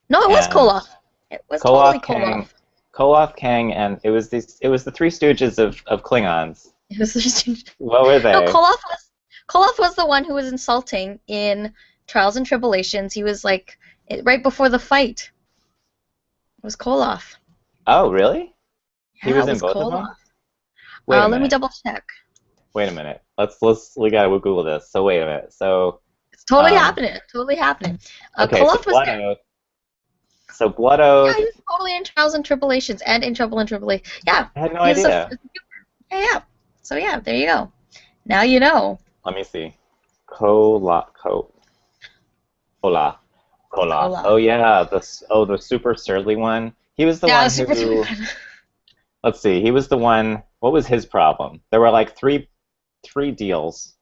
No, it was and Koloth. It was totally Koloth, Kang, Koloth. Koloth, Kang, and it was the Three Stooges of Klingons. It was just, What were no, they? Koloth was the one who was insulting in Trials and Tribulations. He was like right before the fight. It was Koloth. Oh, really? He Yeah, was it in was both of them? Koloth. Wait a Let me minute. double check. Wait a minute. We gotta Google this. So wait a minute. So It's totally um happening. Totally happening. okay, so Koloth was Blood there. Oath. So Blood Yeah, Oath. he was totally in Trials and Tribulations and in Trouble and Tribulation. Yeah, I had no he was idea. yeah, yeah. So yeah, there you go. Now you know. Let me see. Kola Ko Kola Kola. Koloth. Oh yeah, the super surly one. He was the Yeah, one the super. who, let's see, he was the one. What was his problem? There were like three deals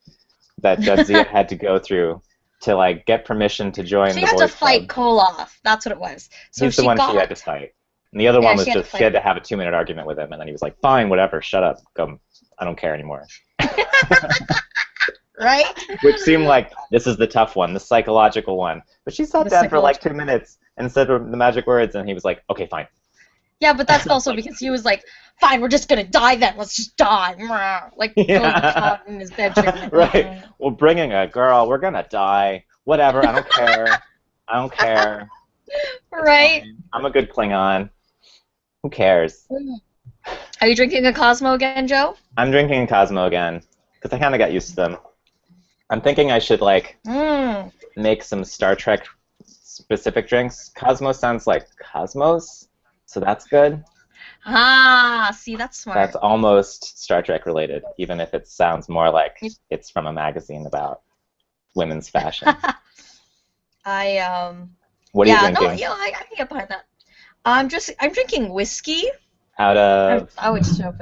that Jadzia had to go through to like get permission to join She the had to boys fight club. Koloth. That's what it was. So He's the she one she had got. to fight. And the other one Yeah, was she had to just she fight. had to have a 2-minute argument with him, and then he was like, "Fine, whatever, shut up, go, I don't care anymore." Right? Which seemed like this is the tough one, the psychological one. But she sat The down for like psychological. 2 minutes and said the magic words, and he was like, "Okay, fine." Yeah, but that's It's also like, because he was like, "Fine, we're just gonna die then. Let's just die." Like going yeah, caught in his bedroom. Like, right. We're bringing a girl. We're gonna die. Whatever. I don't care. I don't care. It's Right? fine. I'm a good Klingon. Who cares? Are you drinking a Cosmo again, Joe? I'm drinking Cosmo again because I kind of got used to them. I'm thinking I should like Mm. make some Star Trek specific drinks. Cosmos sounds like cosmos, so that's good. Ah, see, that's That's smart. almost Star Trek related, even if it sounds more like it's from a magazine about women's fashion. I What are you yeah, no, drinking? I can get behind that. I'm drinking whiskey. Out I of always joke.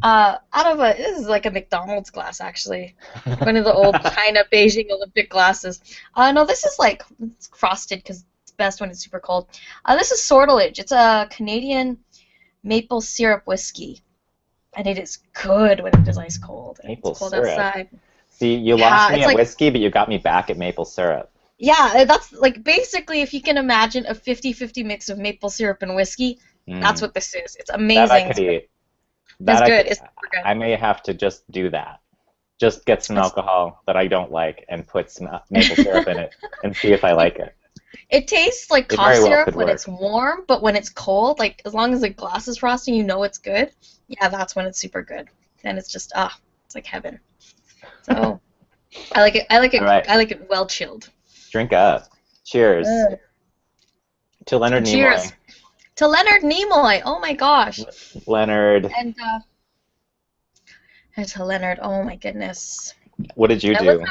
Out of this is like a McDonald's glass actually, one of the old China Beijing Olympic glasses. No, this is like it's frosted because it's best when it's super cold. This is Sortilege. It's a Canadian maple syrup whiskey, and it is good when it is ice cold and it's maple cold syrup. outside. See, you lost Yeah, me it's at like whiskey, but you got me back at maple syrup. yeah, that's like basically if you can imagine a 50-50 mix of maple syrup and whiskey, that's Mm, what this is. It's that I amazing. could eat. It's That I good. could. It's super good. I may have to just do that. Just get some It's, alcohol that I don't like and put some maple syrup in it and see if I it, like it. it tastes like It cough very well syrup could when it's work. warm, but when it's cold, like as long as the glass is frosting, you know it's good. Yeah, that's when it's super good. And it's just it's like heaven. So I like it. I like All it. right, I like it well chilled. drink up. Cheers to Leonard Cheers Nimoy. to Leonard Nimoy. Oh my gosh. Leonard, And and to Leonard. Oh my goodness. what did you I was do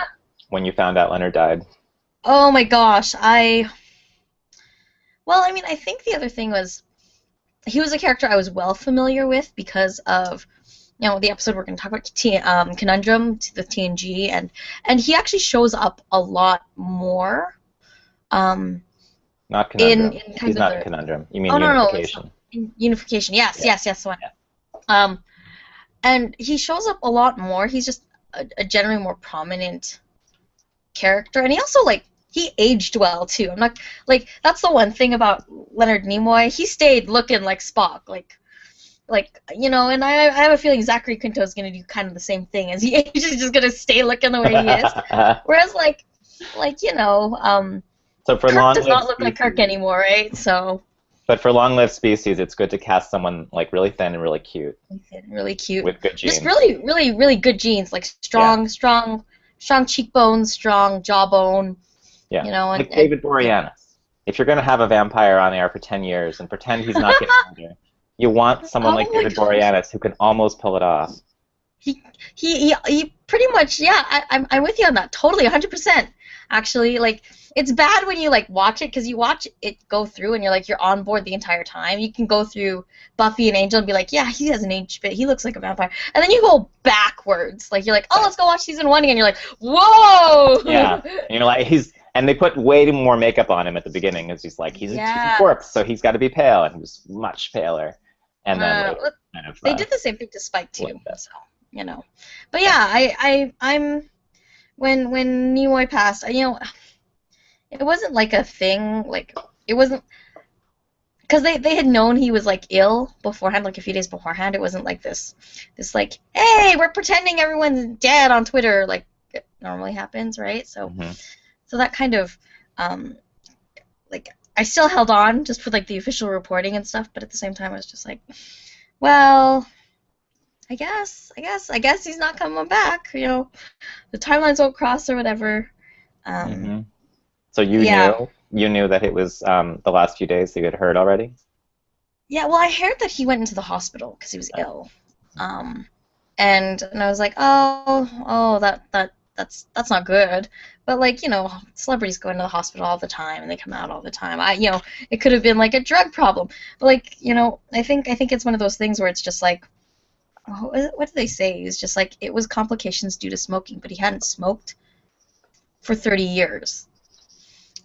when you found out Leonard died? Oh my gosh. Well, I mean, I think the other thing was he was a character I was well familiar with because of the episode we're going to talk about Conundrum to the TNG, and he actually shows up a lot more Not in Conundrum. kind He's of not in the Conundrum. You mean oh no, it's not Unification? in Unification. Yes, Yeah. yes, yes, the one. Yeah. Um, and he shows up a lot more. He's just a generally more prominent character, and he also like he aged well too. I'm not like that's the one thing about Leonard Nimoy. He stayed looking like Spock, and I have a feeling Zachary Quinto is gonna do kind of the same thing as he ages, just gonna stay looking the way he is. Whereas So for Kirk does long-lived not look like Kirk species, anymore, right? So but for long-lived species, it's good to cast someone like really thin and really cute really cute, with good just genes. really, really, really good genes, like Yeah, strong cheekbones, strong jawbone, yeah. and Like David yeah. Boreanaz. If you're gonna have a vampire on the air for 10 years and pretend he's not getting older, you want someone like Oh my David gosh. Boreanaz who can almost pull it off. He pretty much yeah I'm with you on that totally 100% actually like it's bad when you like watch it because you watch it go through and you're on board the entire time. You can go through Buffy and Angel and be like, yeah, he has an age bit, he looks like a vampire, and then you go backwards like you're like, oh, Right. let's go watch season 1 again, and you're like, whoa. Yeah, and you're like and they put way more makeup on him at the beginning, as he's a Yeah. corpse, so he's got to be pale, and he was much paler, and then later Look, kind of they did the same thing to Spike too, flipped it. so but yeah, I'm when Nimoy passed, it wasn't like a thing, like it wasn't because they had known he was like ill beforehand, like a few days beforehand. It wasn't like this like, hey, we're pretending everyone's dead on Twitter, like it normally happens, right? Hmm. So that kind of um, like I still held on just for like the official reporting and stuff, but at the same time I was just like, well, I guess he's not coming back. The timelines won't cross or whatever. Um, Hmm. So yeah, you knew that it was the last few days that you had heard already? yeah. Well, I heard that he went into the hospital because he was Oh. ill. Um, and I was like, oh, that's not good. But like, celebrities go into the hospital all the time and they come out all the time. It could have been like a drug problem. But like, I think it's one of those things where it's just like, what did they say? It's just like it was complications due to smoking, but he hadn't smoked for 30 years.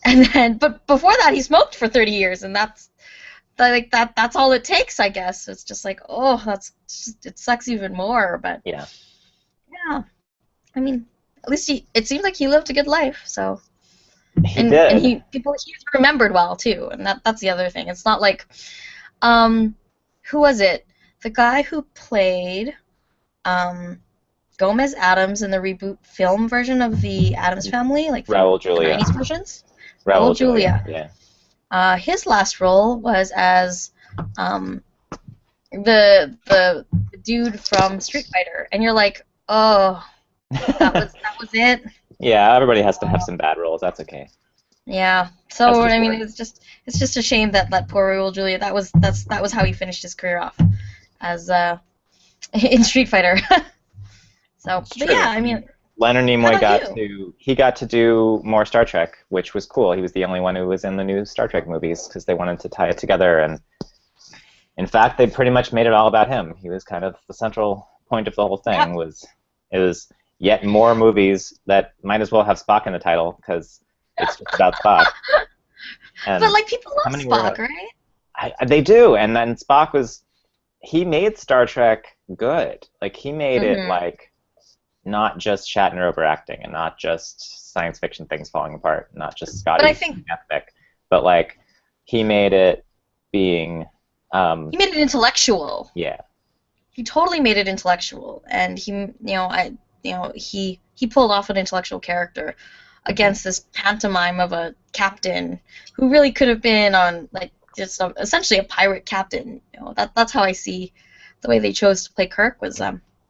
And then, but before that, he smoked for 30 years, and that's all it takes, I guess. It's just like, oh, it sucks even more. But Yeah, yeah, I mean, at least it seems like he lived a good life. So, he and did. he's remembered well too, and that's the other thing. It's not like, um, who was it? The guy who played um Gomez Adams in the reboot film version of the Addams Family, like Raul the Julia. 90s versions. Raul Raul Julia. Julia. Yeah. His last role was as um, the dude from Street Fighter, and you're like, oh, that was it. Yeah, everybody has to have some bad roles. That's okay. Yeah. That's So just I mean, work. it's just a shame that poor Raul Julia. That was how he finished his career off as in Street Fighter. So, It's but yeah, true. I I mean, mean, Leonard how Nimoy about you? got to do more Star Trek, which was cool. He was the only one who was in the new Star Trek movies because they wanted to tie it together. And in fact, they pretty much made it all about him. He was kind of the central point of the whole thing. Yep. It was yet more movies that might as well have Spock in the title because it's just about Spock. But And like people how love many Spock, were right? they do? And then Spock was he made Star Trek good. Like he made it Hmm. like not just Shatner overacting and not just science fiction things falling apart, not just But I Scotty think being epic, but like he made it being, um, he made it intellectual. yeah, He totally made it intellectual, and he pulled off an intellectual character hmm against this pantomime of a captain who really could have been on like just essentially a pirate captain. That's how I see the way they chose to play Kirk was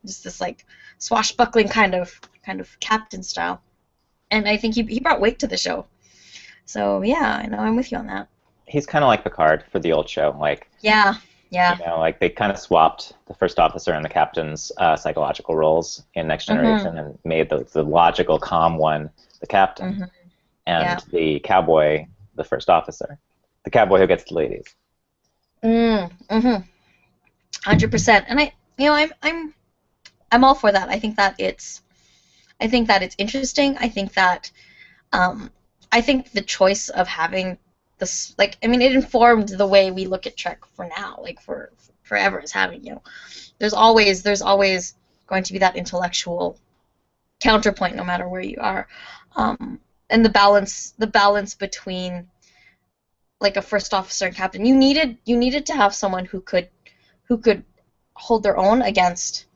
just this like swashbuckling kind of captain style, and I think he brought weight to the show. So yeah, I know I'm with you on that. he's kind of like Picard for the old show. Like Yeah, yeah. like they kind of swapped the first officer and the captain's psychological roles in Next Mhm. Generation and made the logical, calm one the captain, Mhm. Yeah. and the cowboy the first officer, the cowboy who gets the ladies. Mhm. 100%. And I'm all for that. I think that it's interesting. Um I think the choice of having this, like, I mean, it informed the way we look at Trek for now, like for forever, is having, there's always going to be that intellectual counterpoint no matter where you are. And the balance between like a first officer and captain, you needed to have someone who could hold their own against,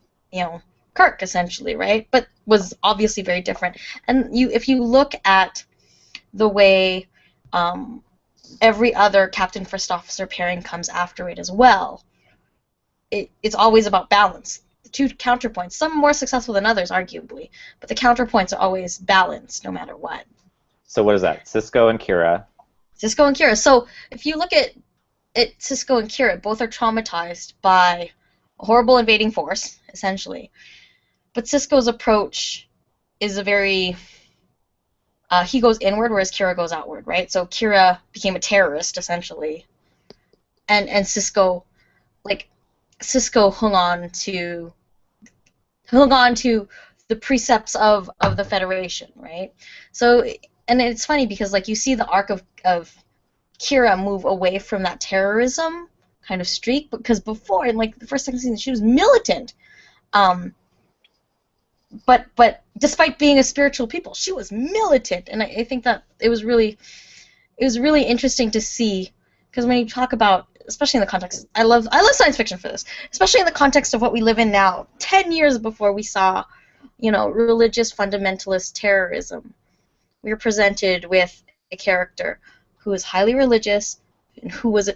Kirk, essentially, right? But was obviously very different. And if you look at the way um, every other captain first officer pairing comes after it as well, it's always about balance. The two counterpoints, some more successful than others, arguably, but the counterpoints are always balanced no matter what. So what is that? Cisco and Kira. Cisco and Kira. So if you look at it, Cisco and Kira both are traumatized by a horrible invading force, essentially. But Cisco's approach is a very he goes inward, whereas Kira goes outward, right? So Kira became a terrorist essentially, and like Cisco hung on to the precepts of the Federation, right? So, and it's funny because like you see the arc of Kira move away from that terrorism kind of streak, because before in like the first second season she was militant. Um, but despite being a spiritual people, she was militant, and I think that it was really interesting to see because when you talk about, especially in the context, I love science fiction for this, especially in the context of what we live in now. 10 years before we saw, religious fundamentalist terrorism, we were presented with a character who was highly religious and who was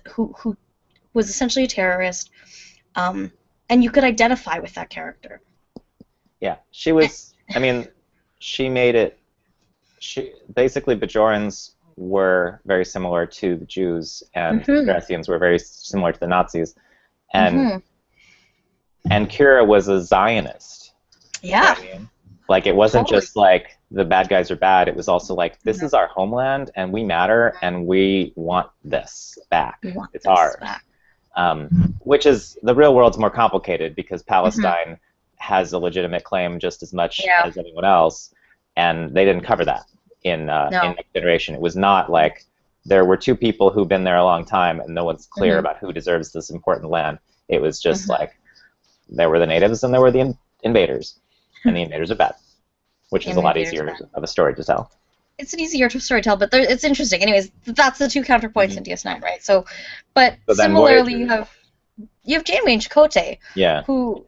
essentially a terrorist, and you could identify with that character. Yeah, she was. I mean, she made it. She basically Bajorans were very similar to the Jews, and Thracians were very similar to the Nazis, and and Kira was a Zionist. Yeah. You know what I mean? Like, it wasn't just like the bad guys are bad. It was also like, this is our homeland, and we matter, and we want this back. It's ours. Which is, the real world's more complicated because Palestine has a legitimate claim just as much as anyone else, and they didn't cover that in Next Generation. It was not like there were two people who've been there a long time and no one's clear about who deserves this important land. It was just like there were the natives and there were the invaders, and the invaders are bad, which is a lot easier of a story to tell. It's an easier story to tell, but it's interesting. Anyways, that's the two counterpoints in DS9, right? So similarly, you have Janeway and Chakotay, who,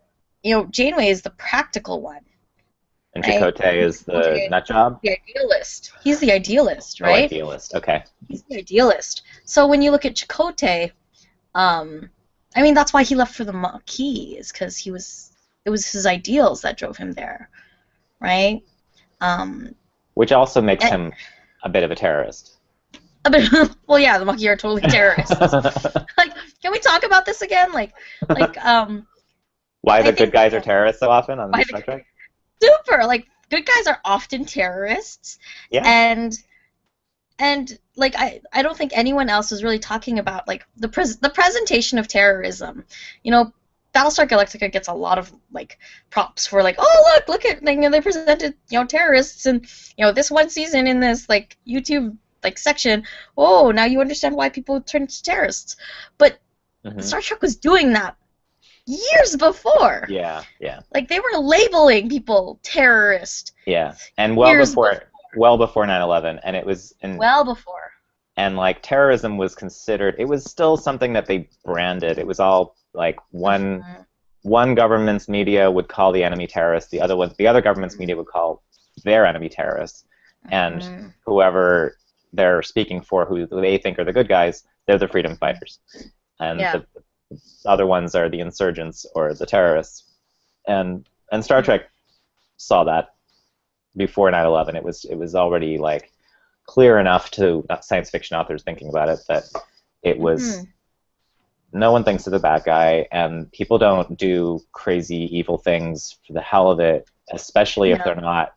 Janeway is the practical one. And Chakotay is the nut job? The idealist. He's the idealist, right? Oh, idealist, okay. He's the idealist. So when you look at Chakotay, that's why he left for the Maquis, is because it was his ideals that drove him there, right? Which also makes him a bit of a terrorist. Well, yeah, the Maquis are totally terrorists. Like, can we talk about this again? Why the good guys are terrorists so often on Star Trek? Super! Like, good guys are often terrorists. Yeah. And I don't think anyone else is really talking about, like, the presentation of terrorism. Battlestar Galactica gets a lot of, like, props for, like, oh, look at, they presented, terrorists and, this one season in this, like, YouTube, like, section. Oh, now you understand why people turn to terrorists. But Star Trek was doing that years before. Yeah. Like, they were labeling people terrorist. Yeah, and well before 9/11, and it was... well before. And, like, terrorism was considered... It was still something that they branded. It was all... Like one government's media would call the enemy terrorists, the other government's media would call their enemy terrorists, and whoever they're speaking for, who they think are the good guys, they're the freedom fighters, and the other ones are the insurgents or the terrorists. And Star Trek saw that before 9/11. It was already like clear enough to science fiction authors thinking about it that it was. No one thinks of the bad guy, and people don't do crazy, evil things for the hell of it, especially if they're not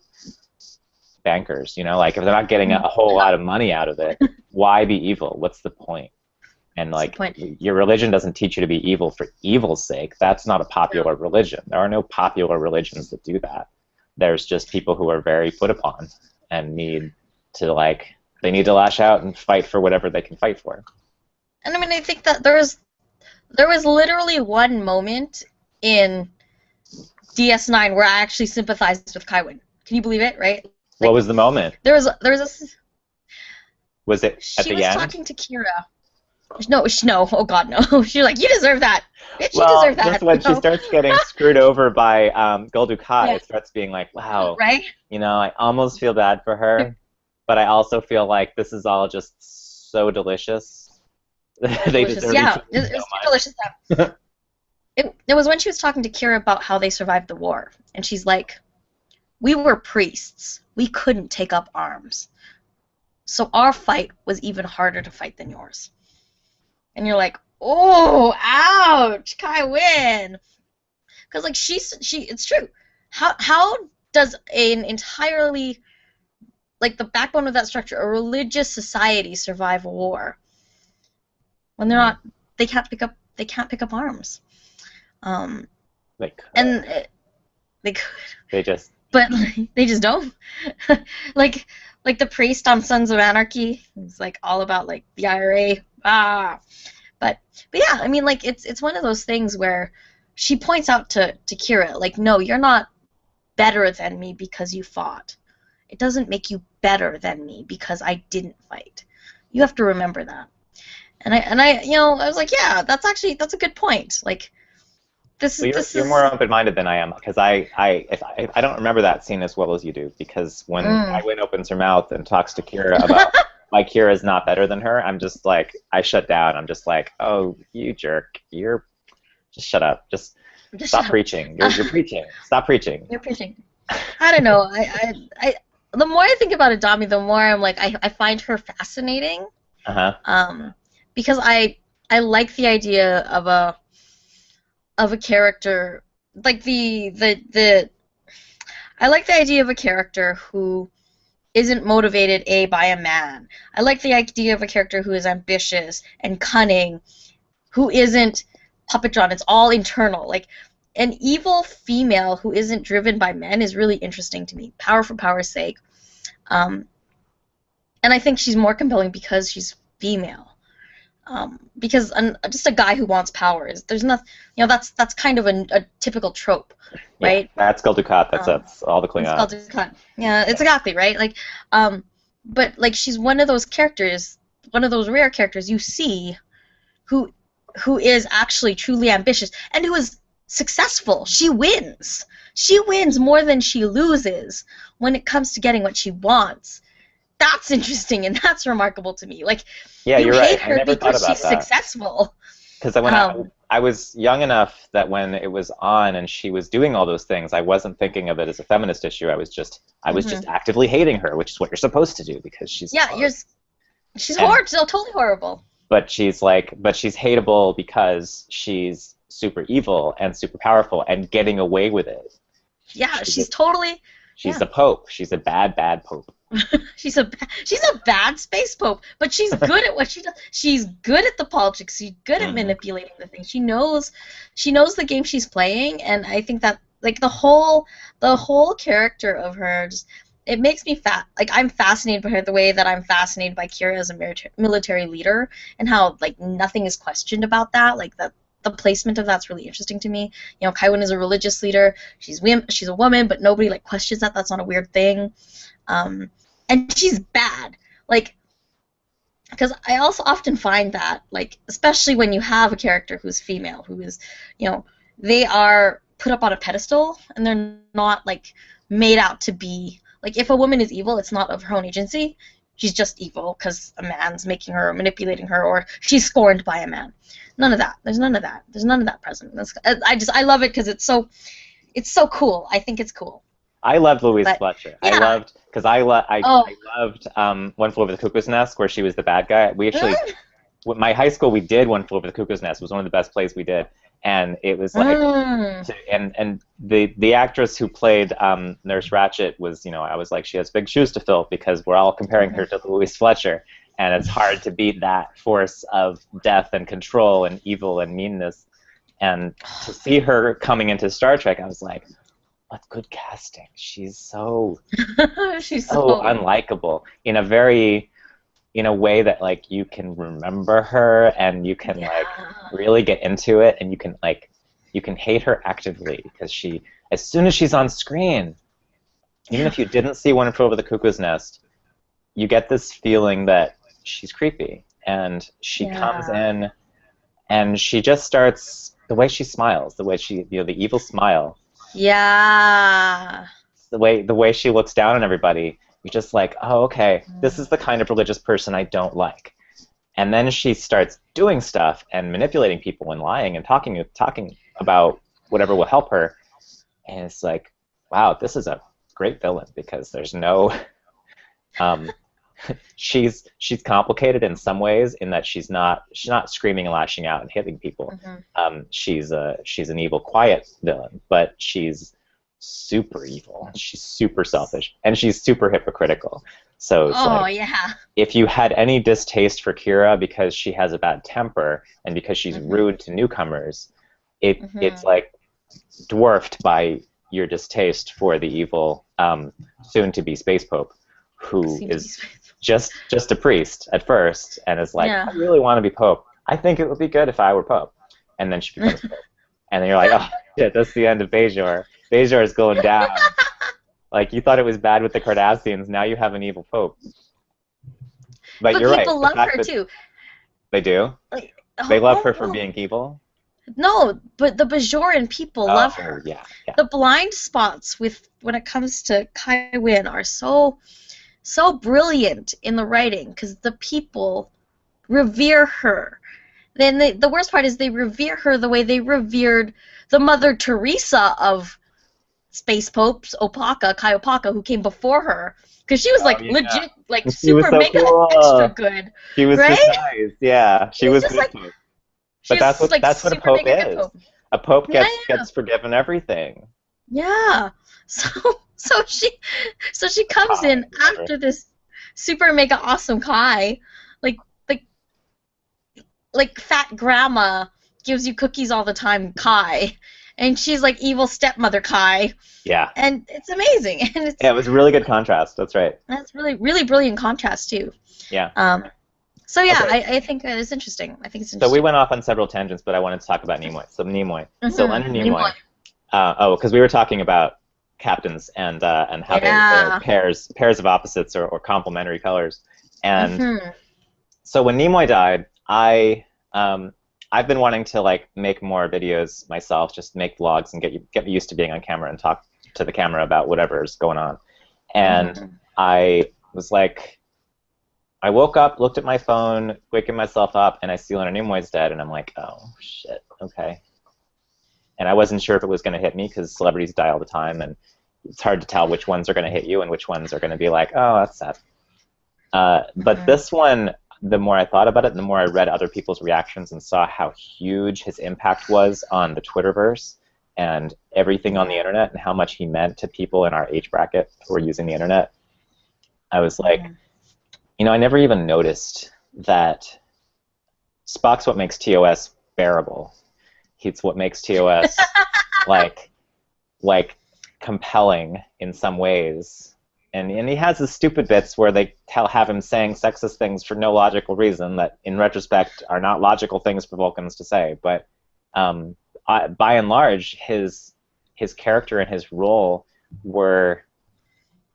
bankers, Like, if they're not getting a whole lot of money out of it, why be evil? What's the point? And, like, your religion doesn't teach you to be evil for evil's sake. That's not a popular religion. There are no popular religions that do that. There's just people who are very put upon and need to, like, they need to lash out and fight for whatever they can fight for. And, I think that there was literally one moment in DS9 where I actually sympathized with Kaiwin. Can you believe it? Right? Like, what was the moment? There was a. Was it at the end? She was talking to Kira. No. Oh God, no. She's like, you deserve that. Bitch, well, you deserve that. Just when she starts getting screwed over by Gul Dukat, it starts being like, wow. Right. I almost feel bad for her, but I also feel like this is all just so delicious. They deserve it was delicious stuff. It was when she was talking to Kira about how they survived the war, and she's like, we were priests. We couldn't take up arms. So our fight was even harder to fight than yours. And you're like, oh, ouch, Kaiwin. Because, like, it's true. How does an entirely, like, the backbone of that structure, a religious society, survive a war? When they're not, they can't pick up arms. They could. And they could. But they just don't. like the priest on Sons of Anarchy. It's like all about like the IRA. But yeah, like it's one of those things where she points out to Kira, like, no, you're not better than me because you fought. It doesn't make you better than me because I didn't fight. You have to remember that. And I I was like, yeah, that's a good point. Like this Well, is you're this you're more is open-minded than I am because I don't remember that scene as well as you do because when mm. Tywin opens her mouth and talks to Kira about why Kira is not better than her, I'm just like I shut down. I'm just like, oh, you jerk, you're just shut up, just Just stop shut up. preaching. You're preaching. Stop preaching. You're preaching. I don't know. The more I think about Adami, the more I'm like, I find her fascinating. Uh-huh. Um, because I like the idea of a character like the I like the idea of a character who isn't motivated by a man. I like the idea of a character who is ambitious and cunning, who isn't puppet drawn. It's all internal. Like an evil female who isn't driven by men is really interesting to me. Power for power's sake. Um, and I think she's more compelling because she's female. Because just a guy who wants power is there's nothing. That's kind of a typical trope, Yeah, right? that's Gul Dukat. Um, That's all the it's called Klingons. a cut. Yeah, it's exactly right. Like, but like she's one of those characters, one of those rare characters you see who who is actually truly ambitious and who is successful. She wins. She wins more than she loses when it comes to getting what she wants. That's interesting and that's remarkable to me. Like, Yeah, you you're hate right. I her never thought because about she's that. successful. Because when Um, I was young enough that when it was on and she was doing all those things, I wasn't thinking of it as a feminist issue. I was just mhm. actively hating her, which is what you're supposed to do because she's Yeah, horrible. she's And horrible. Still totally horrible. but she's hateable because she's super evil and super powerful and getting away with it. Yeah, She's a, she's totally. she's Yeah. a pope. She's a bad pope. She's a bad space pope, but she's good at what she does. She's good at the politics. She's good at Hmm. manipulating the things. She knows the game she's playing, and I think that like the whole character of her just it makes me like I'm fascinated by her the way that I'm fascinated by Kira as a military leader and how like nothing is questioned about that. Like that the placement of that's really interesting to me. Kaiwen is a religious leader. She's a woman, but nobody like questions that. That's not a weird thing. Um, and she's bad. Like, because I also often find that, like, especially when you have a character who's female, who is, you know, they are put up on a pedestal and they're not, like, made out to be. Like, if a woman is evil, it's not of her own agency. She's just evil because a man's making her or manipulating her or she's scorned by a man. None of that. There's none of that. There's none of that present. I love it because it's so cool. I think it's cool. I loved Louise But Fletcher. I yeah. loved because I Oh. loved One Flew Over the Cuckoo's Nest where she was the bad guy. We actually with my high school we did One Flew Over the Cuckoo's Nest. It was one of the best plays we did, and it was like Mm. and the actress who played Nurse Ratched was I was like she has big shoes to fill because we're all comparing her to Louise Fletcher, and it's hard to beat that force of death and control and evil and meanness, and to see her coming into Star Trek, I was like, what good casting. She's so She's so so unlikable in a way that like you can remember her and you can like yeah. really get into it and you can hate her actively because as soon as she's on screen, even Yeah. if you didn't see One Flew Over the Cuckoo's Nest, you get this feeling that she's creepy and she comes Yeah. in and she just starts the way she smiles, the way she the evil smile, Yeah. the way she looks down on everybody, you're just like, oh, okay, this Mm. is the kind of religious person I don't like. And then she starts doing stuff and manipulating people and lying and talking about whatever will help her. And it's like, wow, this is a great villain because there's no. Um, she's complicated in some ways in that she's not screaming and lashing out and hitting people. Mhm. She's an evil, quiet villain, but she's super evil. She's super selfish, and she's super hypocritical. So it's Oh like yeah. if you had any distaste for Kira because she has a bad temper and because she's Mhm. rude to newcomers, it's Mhm. like dwarfed by your distaste for the evil soon-to-be space pope, who Seems to be is space. just a priest at first and is like, Yeah. I really want to be pope. I think it would be good if I were pope. And then she becomes pope. And then you're like, oh, shit, that's the end of Bajor. Bajor is going down. Like, you thought it was bad with the Cardassians, now you have an evil pope. But But you're right. people The love fact her that too. They do? Like, They love her for no, being evil? no, but the Bajoran people love Oh, her. yeah, yeah. The blind spots with when it comes to Kai Wynn are so brilliant in the writing because the people revere her. Then the worst part is they revere her the way they revered the Mother Teresa of space popes, Opaka, Kai Opaka, who came before her, because she was Oh, like yeah. legit, like She was super so mega extra cool. good, She was just right? nice. Yeah, She she was was just good like pope. she But that's was what like that's what a super pope mega good is. pope. A pope Yeah, gets forgiven everything. yeah. So so she so she A comes Kai, in whatever. after this super mega awesome Kai, like like like fat grandma gives you cookies all the time Kai, and she's like evil stepmother Kai, Yeah. and it's amazing, and Yeah, it's it was a really good contrast. That's right. that's really brilliant contrast too. Yeah. Um, so yeah, Okay. I think that is interesting. I think it's So we interesting. went off on several tangents, but I wanted to talk about Nimoy. So Nimoy. So Leonard Nimoy. Nimoy. Because we were talking about captains and how they're Yeah. pairs of opposites or complementary colors. And hmm so when Nimoy died, I've been wanting to like make more videos myself, just make vlogs and get used to being on camera and talk to the camera about whatever's going on. And hmm I was like, I woke up, looked at my phone, waking myself up, and I see Leonard Nimoy's dead, and I'm like, oh shit, okay. And I wasn't sure if it was going to hit me because celebrities die all the time, and it's hard to tell which ones are going to hit you and which ones are going to be like, oh, that's sad. But hmm this one, the more I thought about it, the more I read other people's reactions and saw how huge his impact was on the Twitterverse and everything on the Yeah. internet and how much he meant to people in our age bracket who were using the internet. I was like, hmm I never even noticed that Spock's what makes TOS bearable. It's what makes TOS like like compelling in some ways. And he has his stupid bits where they have him saying sexist things for no logical reason that, in retrospect, are not logical things for Vulcans to say. But by and large, his character and his role were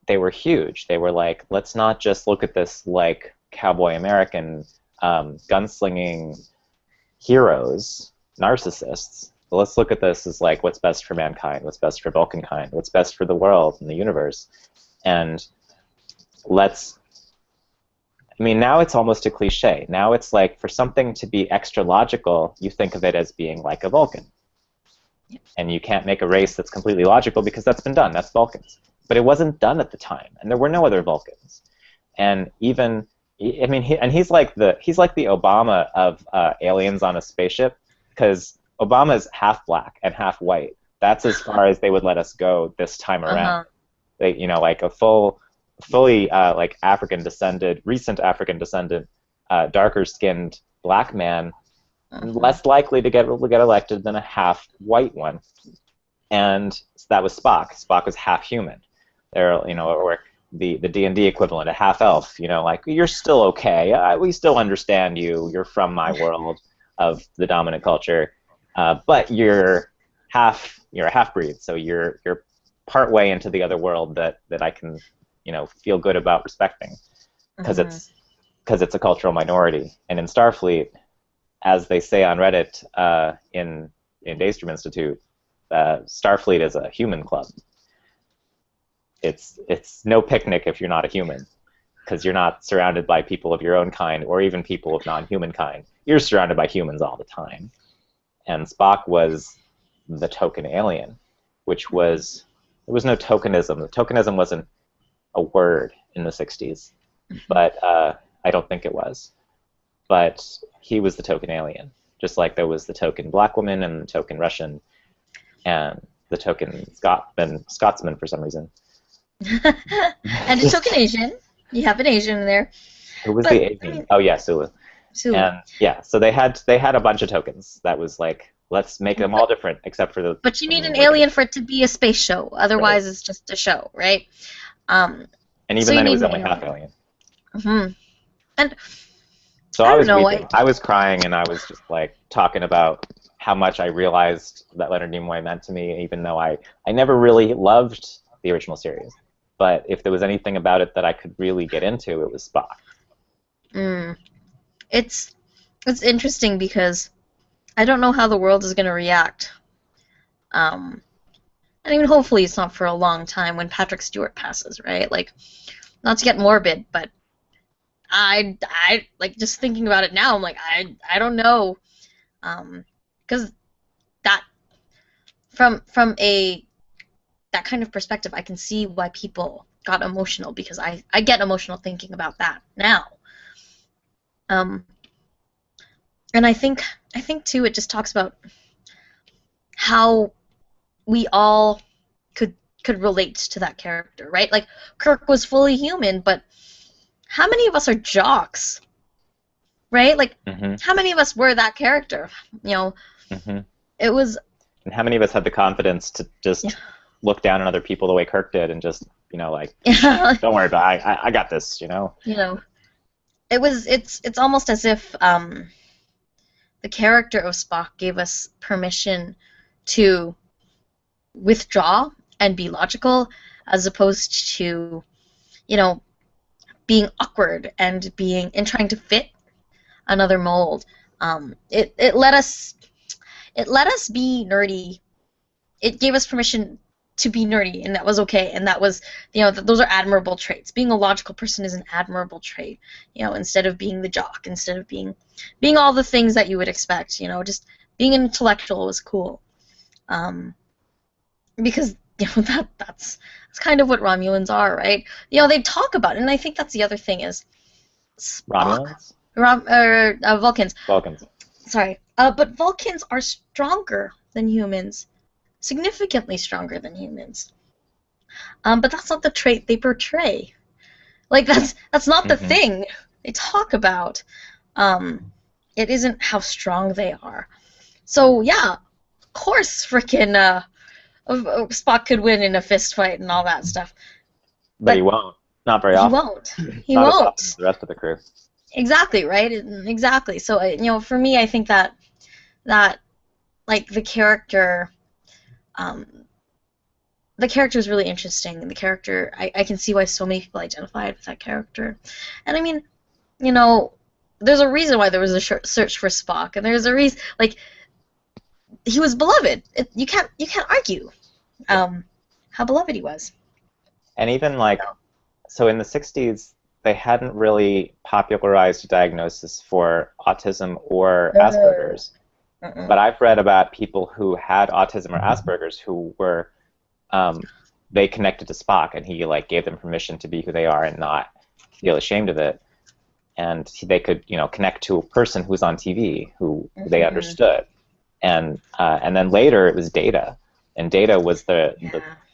they were huge. They were like, let's not just look at this like cowboy American gunslinging heroes, narcissists. But let's look at this as like what's best for mankind, what's best for Vulcankind, what's best for the world and the universe. And let's, I mean, now it's almost a cliche. Now it's like for something to be extra logical, you think of it as being like a Vulcan. And you can't make a race that's completely logical because that's been done. That's Vulcans. But it wasn't done at the time, and there were no other Vulcans. And even, I mean, he's like the Obama of aliens on a spaceship, because Obama is half black and half white. That's as far as they would let us go this time around. Uh-huh. They, like a fully like recent African descendant, darker skinned black man, Uh-huh. less likely to get elected than a half white one. And that was Spock. Spock was half human. There, or the D&D equivalent, a half elf. Like you're still okay. We still understand you. You're from my world of the dominant culture, but you're a half breed. So you're part way into the other world that I can feel good about respecting because Uh-huh. it's a cultural minority. And in Starfleet, as they say on Reddit, in Daystrom Institute, Starfleet is a human club. It's no picnic if you're not a human, because you're not surrounded by people of your own kind or even people of non-human kind. You're surrounded by humans all the time. And Spock was the token alien, which was there was no tokenism. The tokenism wasn't a word in the 60s, but I don't think it was. But he was the token alien, just like there was the token black woman and the token Russian and the token Scotsman for some reason. And a token Asian. You have an Asian in there. Who was the But I Asian? mean, Oh yeah, Sulu. Sulu. And yeah, so they had a bunch of tokens. That was like, let's make them all But different except for the but you need an like, alien for it to be a space show. right. Otherwise, it's just a show, right? Um, And so even you then, it need was an only half alien. alien. And So I I don't was know. weeping. I was crying, and I was just like talking about how much I realized that Leonard Nimoy meant to me, even though I never really loved the original series. But if there was anything about it that I could really get into, it was Spock. Mm, it's it's interesting because I don't know how the world is going to react. Um, I mean, hopefully it's not for a long time when Patrick Stewart passes, right? Like, not to get morbid, but I like just thinking about it now. I'm like, I don't know, because that from a that kind of perspective, I can see why people got emotional because I get emotional thinking about that now. Um, and I think too, it just talks about how we all could could relate to that character, right? Like Kirk was fully human, but how many of us are jocks, right? Like Hmm. how many of us were that character? You know, Hmm. it was And how many of us had the confidence to yeah, just look down on other people the way Kirk did and just, like, yeah, don't worry about it. I got this. you know, it's almost as if the character of Spock gave us permission to withdraw and be logical as opposed to, you know, being awkward and trying to fit another mold. It let us be nerdy. It gave us permission to be nerdy, and that was okay. And that was, those are admirable traits. Being a logical person is an admirable trait. Instead of being the jock, instead of being all the things that you would expect. Just being an intellectual was cool. Um, because that's kind of what Romulans are, right? They talk about it, and I think that's the other thing is Spock, Romulans? Vulcans. Vulcans. Sorry, but Vulcans are stronger than humans, significantly stronger than humans. But that's not the trait they portray. Like that's not the Hmm. thing they talk about. Um, it isn't how strong they are. So yeah, of course, freaking Spock could win in a fist fight and all that stuff, But he but won't. Not very he often. won't. He Not as often as won't. the rest of the crew. Exactly right. Exactly. So for me, I think that like um, the character is really interesting. The character, I can see why so many people identified with that character, and I mean, you know, there's a reason why there was a search for Spock, and there's a reason like he was beloved. You can't argue Yeah. how beloved he was. And even like, so in the 60s, they hadn't really popularized a diagnosis for autism or Uh, Asperger's. uh-uh. But I've read about people who had autism or Asperger's who were, um, they connected to Spock, and he like gave them permission to be who they are and not feel ashamed of it. And they could, connect to a person who was on TV who they Mhm. understood. And then later it was Data, and Data was the Yeah.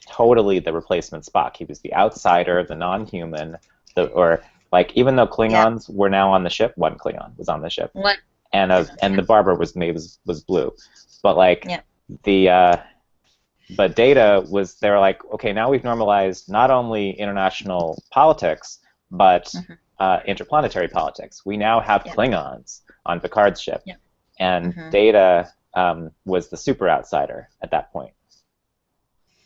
totally the replacement Spock. He was the outsider, the non-human, or like even though Yeah. Klingons were now on the ship, one Klingon was on the ship, What? and Yeah. the barber was blue, but like Yeah. the but Data was they were like, okay, now we've normalized not only international politics but Mhm. interplanetary politics. We now have Yeah. Klingons on Picard's ship, Yeah. and Mhm. Data was the super outsider at that point.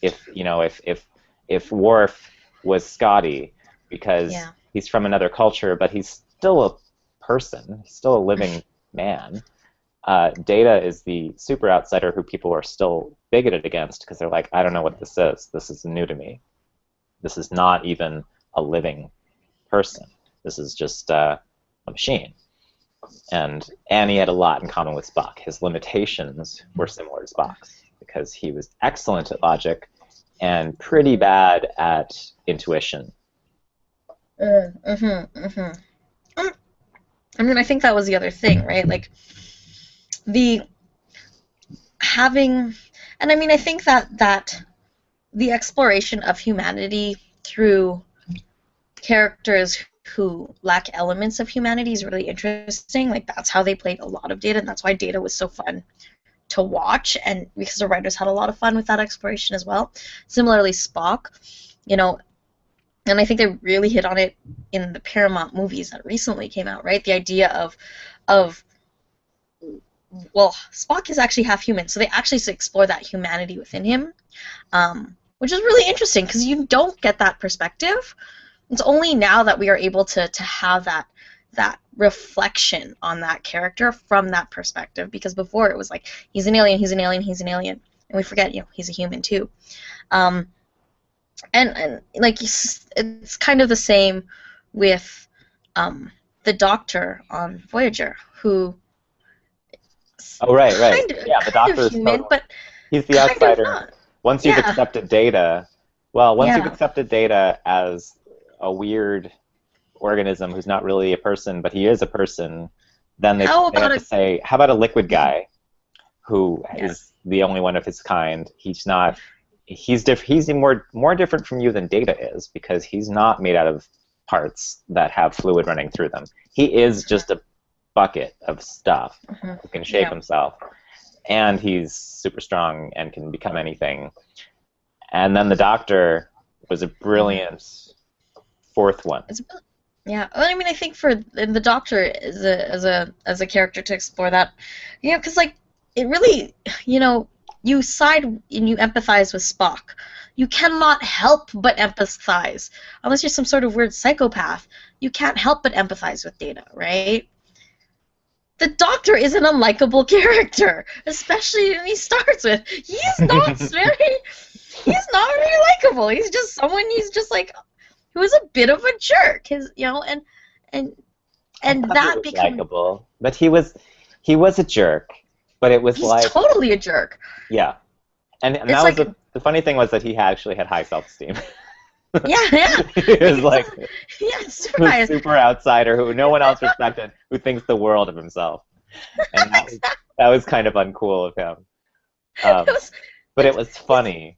If Worf was Scotty because Yeah. he's from another culture, but he's still a person, he's still a living man. Data is the super outsider who people are still bigoted against because they're like, I don't know what this is. This is new to me. This is not even a living person. This is just a machine. And he had a lot in common with Spock. His limitations were similar to Spock's because he was excellent at logic and pretty bad at intuition. Mhm. Mhm. Um, I mean, I think that was the other thing, right? Like the having, and I mean, I think that the exploration of humanity through characters who lack elements of humanity is really interesting. Like that's how they played a lot of Data, and that's why Data was so fun to watch, and because the writers had a lot of fun with that exploration as well. Similarly, Spock, you know, and I think they really hit on it in the Paramount movies that recently came out, right? The idea of well, Spock is actually half human, so they actually explore that humanity within him, which is really interesting because you don't get that perspective. It's only now that we are able to have that reflection on that character from that perspective, because before it was like he's an alien, he's an alien, he's an alien, and we forget, you know, he's a human too. Um, and like it's kind of the same with the Doctor on Voyager, who Oh, right. kind of Yeah, the kind Doctor of is human, totally. but He's the kind of outsider. not. Once you've Yeah, accepted Data, well, once you've yeah. accepted Data as a weird organism who's not really a person, but he is a person, then How they about have to a say, how about a liquid guy who yes? is the only one of his kind? He's not. He's more different from you than Data is because he's not made out of parts that have fluid running through them. He is just a bucket of stuff Hmm. who can shape Yeah. himself, and he's super strong and can become anything. And then the Doctor was a Hmm. brilliant fourth one. It's yeah. Well, I mean, I think for the Doctor as a character to explore that, you know, because like it really, you know, you side and you empathize with Spock. You cannot help but empathize unless you're some sort of weird psychopath. You can't help but empathize with Data, right? The Doctor is an unlikable character, especially when he starts with. He's not very likable. He's just someone. He's just like who is a bit of a jerk. His, you know, and I and thought he that was becomes. likable, but he was a jerk. But it was He's like, totally a jerk. yeah, and It's that was like, the funny thing was that he actually had high self-esteem. yeah, yeah, He like was like yeah, super a high. super outsider who no one else respected, who thinks the world of himself, and that was kind of uncool of him. It Um, was, but it it's, was it's, funny.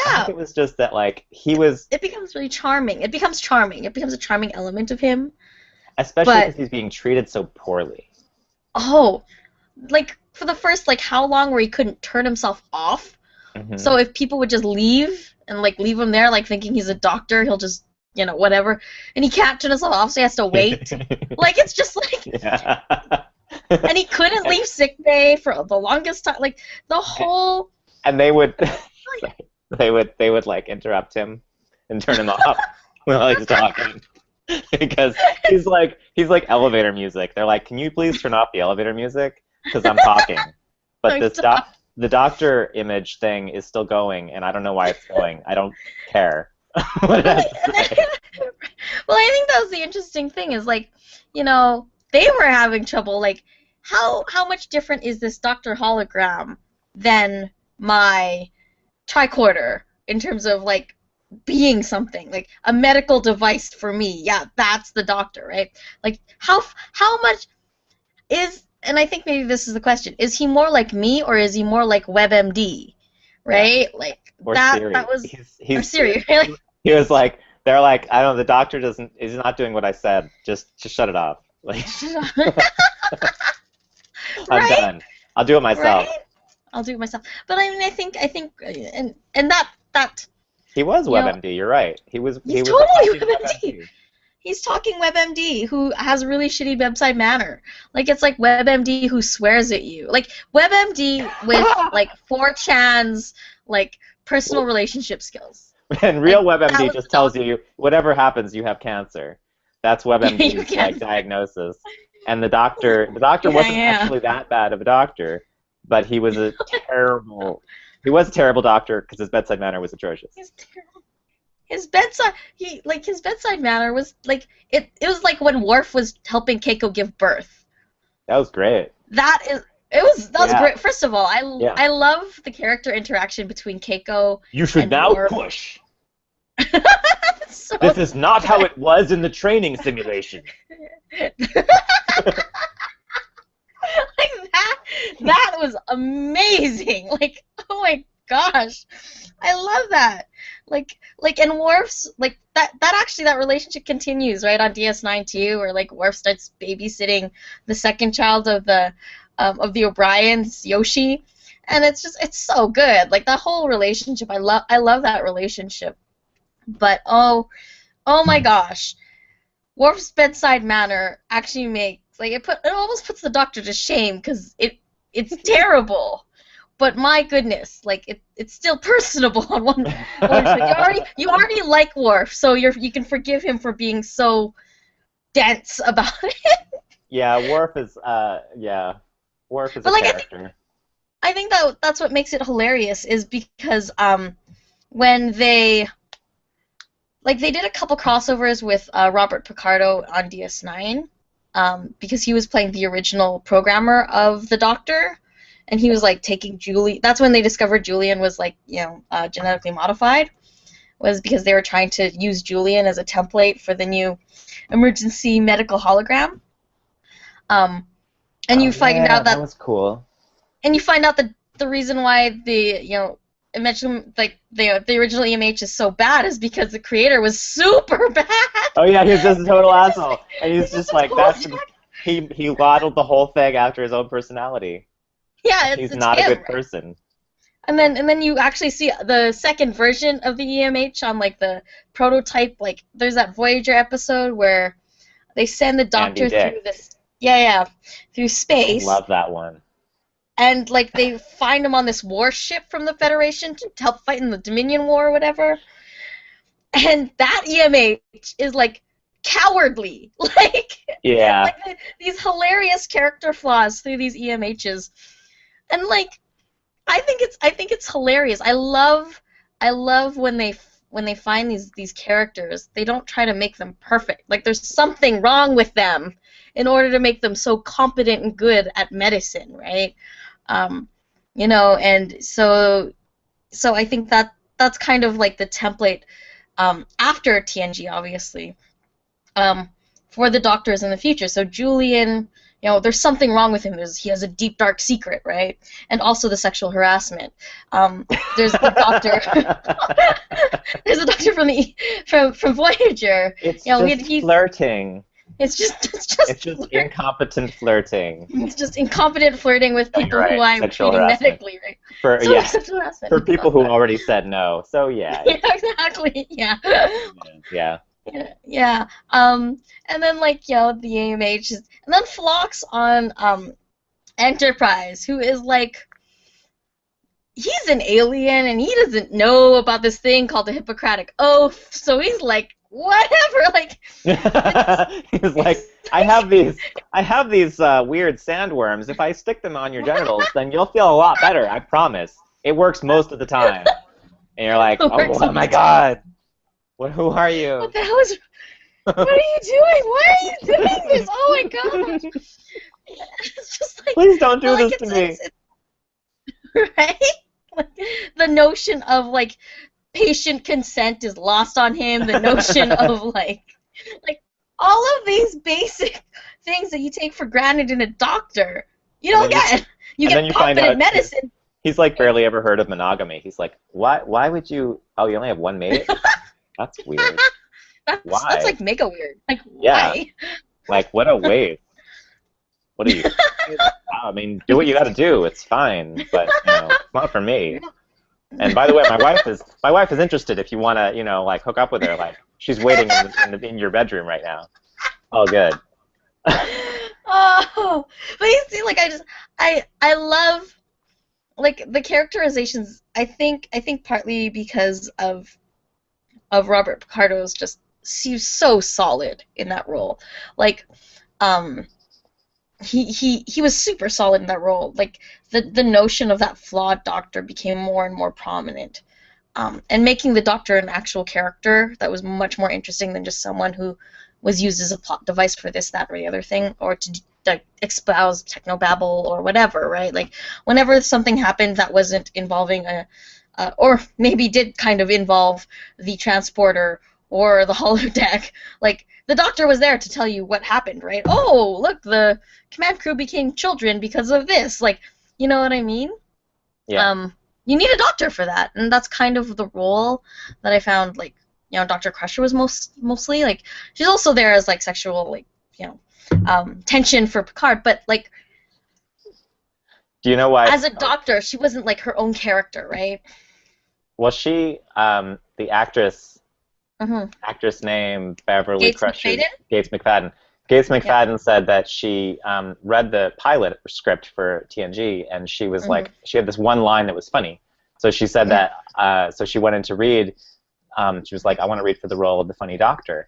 I think yeah. it was just that like he was, It becomes really charming. It becomes charming. It becomes a charming element of him. especially But because he's being treated so poorly. oh, like for the first like how long where he couldn't turn himself off. Hmm. So if people would just leave and like leave him there, like thinking he's a doctor, he'll just whatever, and he can't turn himself off, so he has to wait. Like it's just like, Yeah. and he couldn't leave sick bay for the longest time. Like the whole, And they would like, they would like interrupt him and turn him off while he's talking because he's like elevator music. They're like, can you please turn off the elevator music because I'm talking. But like, this the Doctor image thing is still going, and I don't know why it's going. I don't care what it well, has to say. well, I think that was the interesting thing is like, they were having trouble. Like, how much different is this Doctor hologram than my tricorder in terms of like being something like a medical device for me? Yeah, that's the Doctor, right? Like, how much is, and I think maybe this is the question: is he more like me or is he more like WebMD? Yeah. Right? Like Or that Siri. was He's or he's Siri, right? he was like they're like I don't know. The Doctor doesn't. He's not doing what I said. Just shut it off. Like I'm Right? done. I'll do it Right? myself. I'll do it myself. But I mean, I think, and that He was you know, WebMD. You're right. He was he's he was totally attacking WebMD. WebMD. He's talking WebMD, who has a really shitty bedside manner. Like it's like WebMD who swears at you. Like WebMD with like 4chan's like personal relationship skills. And Like real that WebMD was just the tells Doctor. you whatever happens, you have cancer. That's You WebMD's like can. diagnosis. And the doctor Yeah, wasn't yeah. actually that bad of a doctor, but he was a terrible doctor because his bedside manner was atrocious. He's terrible. His bedside manner was like it was like when Worf was helping Keiko give birth. That was great. That was Yeah, great. First of all, yeah. I love the character interaction between Keiko You should and now Worf. push. So This is not how good. it was in the training simulation. Like that was amazing. Like, oh my gosh. I love that. And Worf's like that actually that relationship continues, right, on DS9 too, where like Worf starts babysitting the second child of the O'Briens, Yoshi. And it's so good. Like that whole relationship. I love that relationship. But oh my gosh. Worf's bedside manner actually makes like it almost puts the Doctor to shame because it's terrible. But my goodness, like it's still personable on one. You already like Worf, so you can forgive him for being so dense about it. Yeah, Worf is a But like character. I think that that's what makes it hilarious is because when they did a couple crossovers with Robert Picardo on DS9 because he was playing the original programmer of the Doctor, and he was like taking Julie. That's when they discovered Julian was like genetically modified. Was because they were trying to use Julian as a template for the new emergency medical hologram. Um, and Oh you find yeah, out that that was cool. the reason why the imagine like the original EMH is so bad is because the creator was super bad. Oh yeah, he was just a total asshole, and he's He's just just a like total that's jack. he modeled the whole thing after his own personality. Yeah, He's it's not a him, good right? person. And then you actually see the second version of the EMH on like the prototype. Like there's that Voyager episode where they send the Andy Doctor through Dick. this through I space, love that one. and like they find him on this warship from the Federation to help fight in the Dominion War or whatever. And that EMH is like cowardly, Yeah. these hilarious character flaws through these EMHs, and like I think it's hilarious. I love when they find these characters. They don't try to make them perfect. Like there's something wrong with them in order to make them so competent and good at medicine, right? Um, and so I think that's kind of like the template after TNG, obviously, um, for the Doctors in the future. So Julian, there's something wrong with him. He has a deep, dark secret, right? And also the sexual harassment. There's the Doctor. There's a Doctor from Voyager. It's You know, just he flirting. it's just It's just incompetent flirting. it's just incompetent flirting with No, you're people who right. I'm Sexual treating harassment. medically, right? For So yeah, sexual harassment. for people who already said no. So yeah, Yeah, exactly. Yeah. yeah. Yeah, yeah. And then like the AMH is, and then Phlox on Enterprise, who is like he's an alien and he doesn't know about this thing called the Hippocratic Oath, so he's like whatever, like He's like, I have these weird sandworms. If I stick them on your genitals, then you'll feel a lot better. I promise. It works most of the time. And you're like, oh my God, who are you? what the hell is what are you doing? Why are you doing this? Oh my gosh! It's just like Please don't do like this to me. right? Like, the notion of like patient consent is lost on him. The notion of like all of these basic things that you take for granted in a doctor, you And don't then you get. You and then get you find competent out medicine. he's like barely ever heard of monogamy. He's like, why would you? Oh, you only have one mate? That's weird. That's Why? like mega weird. Like Yeah. why? Like, what a waste. What are you? I mean, do what you got to do. It's fine, but it's not for me. And by the way, my wife is interested. If you want to, like hook up with her, like she's waiting in your bedroom right now. Oh, good. Oh, but you see, like I love like the characterizations. I think partly because of Robert Picardo's just he's so solid in that role. Like, um, he was super solid in that role. Like the notion of that flawed doctor became more and more prominent, and making the doctor an actual character that was much more interesting than just someone who was used as a plot device for this, that, or the other thing, or to espouse technobabble or whatever, right? Like whenever something happened that wasn't involving or maybe did kind of involve the transporter or the holodeck, like the doctor was there to tell you what happened, right? Oh, look, the command crew became children because of this. Like, you know what I mean? Yeah. You need a doctor for that, and that's kind of the role that I found. Like, Dr. Crusher was mostly like she's also there as like sexual, like tension for Picard, but like Do you know why? as a doctor, she wasn't like her own character, right? Well, she, the actress Mm-hmm. actress name Beverly Gates Crusher, McFadden? Gates McFadden. Gates Yeah. McFadden said that she read the pilot script for TNG, and she was like, she had this one line that was funny. So she said that, so she went in to read, she was like, I want to read for the role of the funny doctor.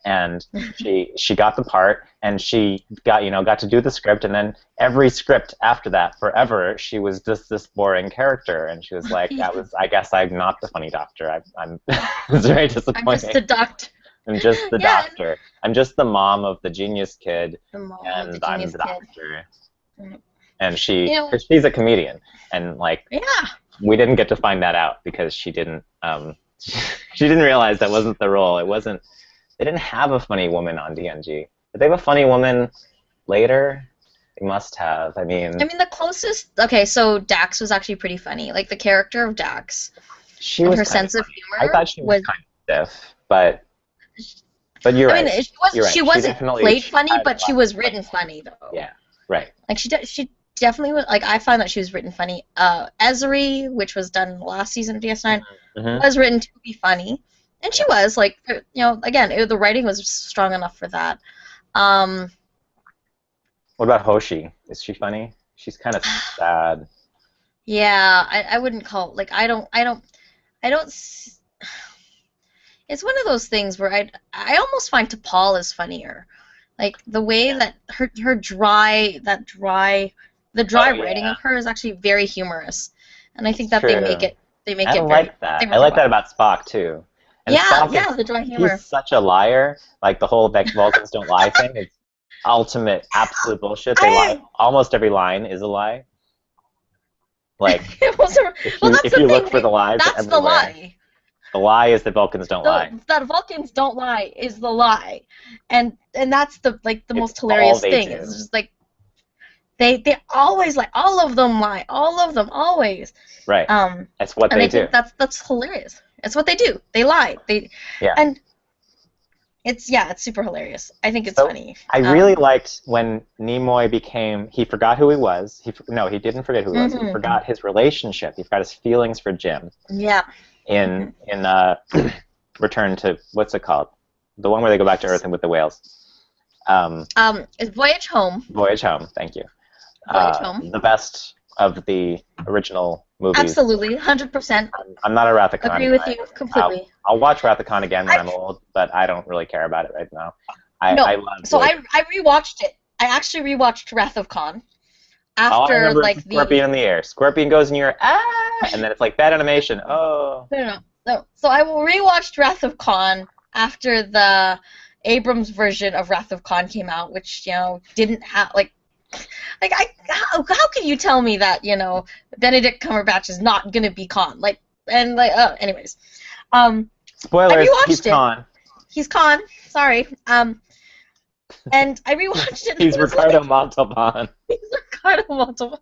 and she got the part, and she got to do the script, and then every script after that forever she was just this boring character, and she was like, that was, I guess I'm not the funny doctor. I'm it's very I'm just a disappointing. doctor. I'm just the Yeah, doctor. I'm just the mom of the genius kid, the mom of the and I'm genius the kid. doctor. Mm. And You know, cause she's a comedian, and like yeah. we didn't get to find that out because she didn't she didn't realize that wasn't the role. It wasn't. They didn't have a funny woman on DNG. Did they have a funny woman later? They must have. I mean, the closest. Okay, so Dax was actually pretty funny. Like the character of Dax she and was her kind of sense of funny. I humor thought she was was. kind of stiff, but you're I mean, right. she You're was. right. She wasn't played She funny, had but a she lot was of written funny though. yeah, right. Like she definitely was. Like I find that she was written funny. Ezri, which was done in the last season of DS9, Mm-hmm. was written to be funny, and she Yeah. was like, again, the writing was strong enough for that. Um, What about Hoshi? Is she funny? She's kind of sad. yeah, I wouldn't call like I don't. It's one of those things where I almost find T'Pol is funnier, like the way Yeah. that her the dry Oh writing yeah, of her is actually very humorous, and I think it's that true. they make I it very like that. they I make it like that well. about Spock too. And Yeah, Spock yeah, is the dry he's humor. such a liar. Like the whole Vulcans don't lie thing is ultimate absolute bullshit. They lie. I Almost every line is a lie. Like it wasn't, well, that's if the you thing. look for the lies, they're That's the everywhere. lie. The lie is that Vulcans don't lie. That Vulcans don't lie is the lie, and that's the It's most all hilarious they thing. do. It's just like they always lie. All of them lie. All of them always. Right. Um, That's what and they I do. think that's hilarious. It's what they do. They lie. Yeah. And it's super hilarious. I think it's So funny. I really liked when Nimoy he forgot who he was. No, he didn't forget who he was. He Mhm. forgot his relationship. He forgot his feelings for Jim Yeah. in Return to, what's it called? The one where they go back to Earth and with the whales. It's Voyage Home. Voyage Home. Thank you. Voyage Home. The best of the original movies. Absolutely, 100%. I'm not a Rathacon Agree with guy. you completely. I'll watch Rathacon again when I I'm old, but I don't really care about it right now. No. I love So Voyage. I rewatched it. I actually rewatched Wrath of Khan All I after remember like is Scorpion in the air. Scorpion goes in your and then it's like bad animation. Oh. No. So I rewatched Wrath of Khan after the Abrams version of Wrath of Khan came out, which didn't have how can you tell me that Benedict Cumberbatch is not gonna be Khan anyways, I Spoilers, rewatched he's it. Khan. He's Khan. Sorry. And I rewatched it. And He's I was Ricardo like, Montalban. he's Ricardo Montalban.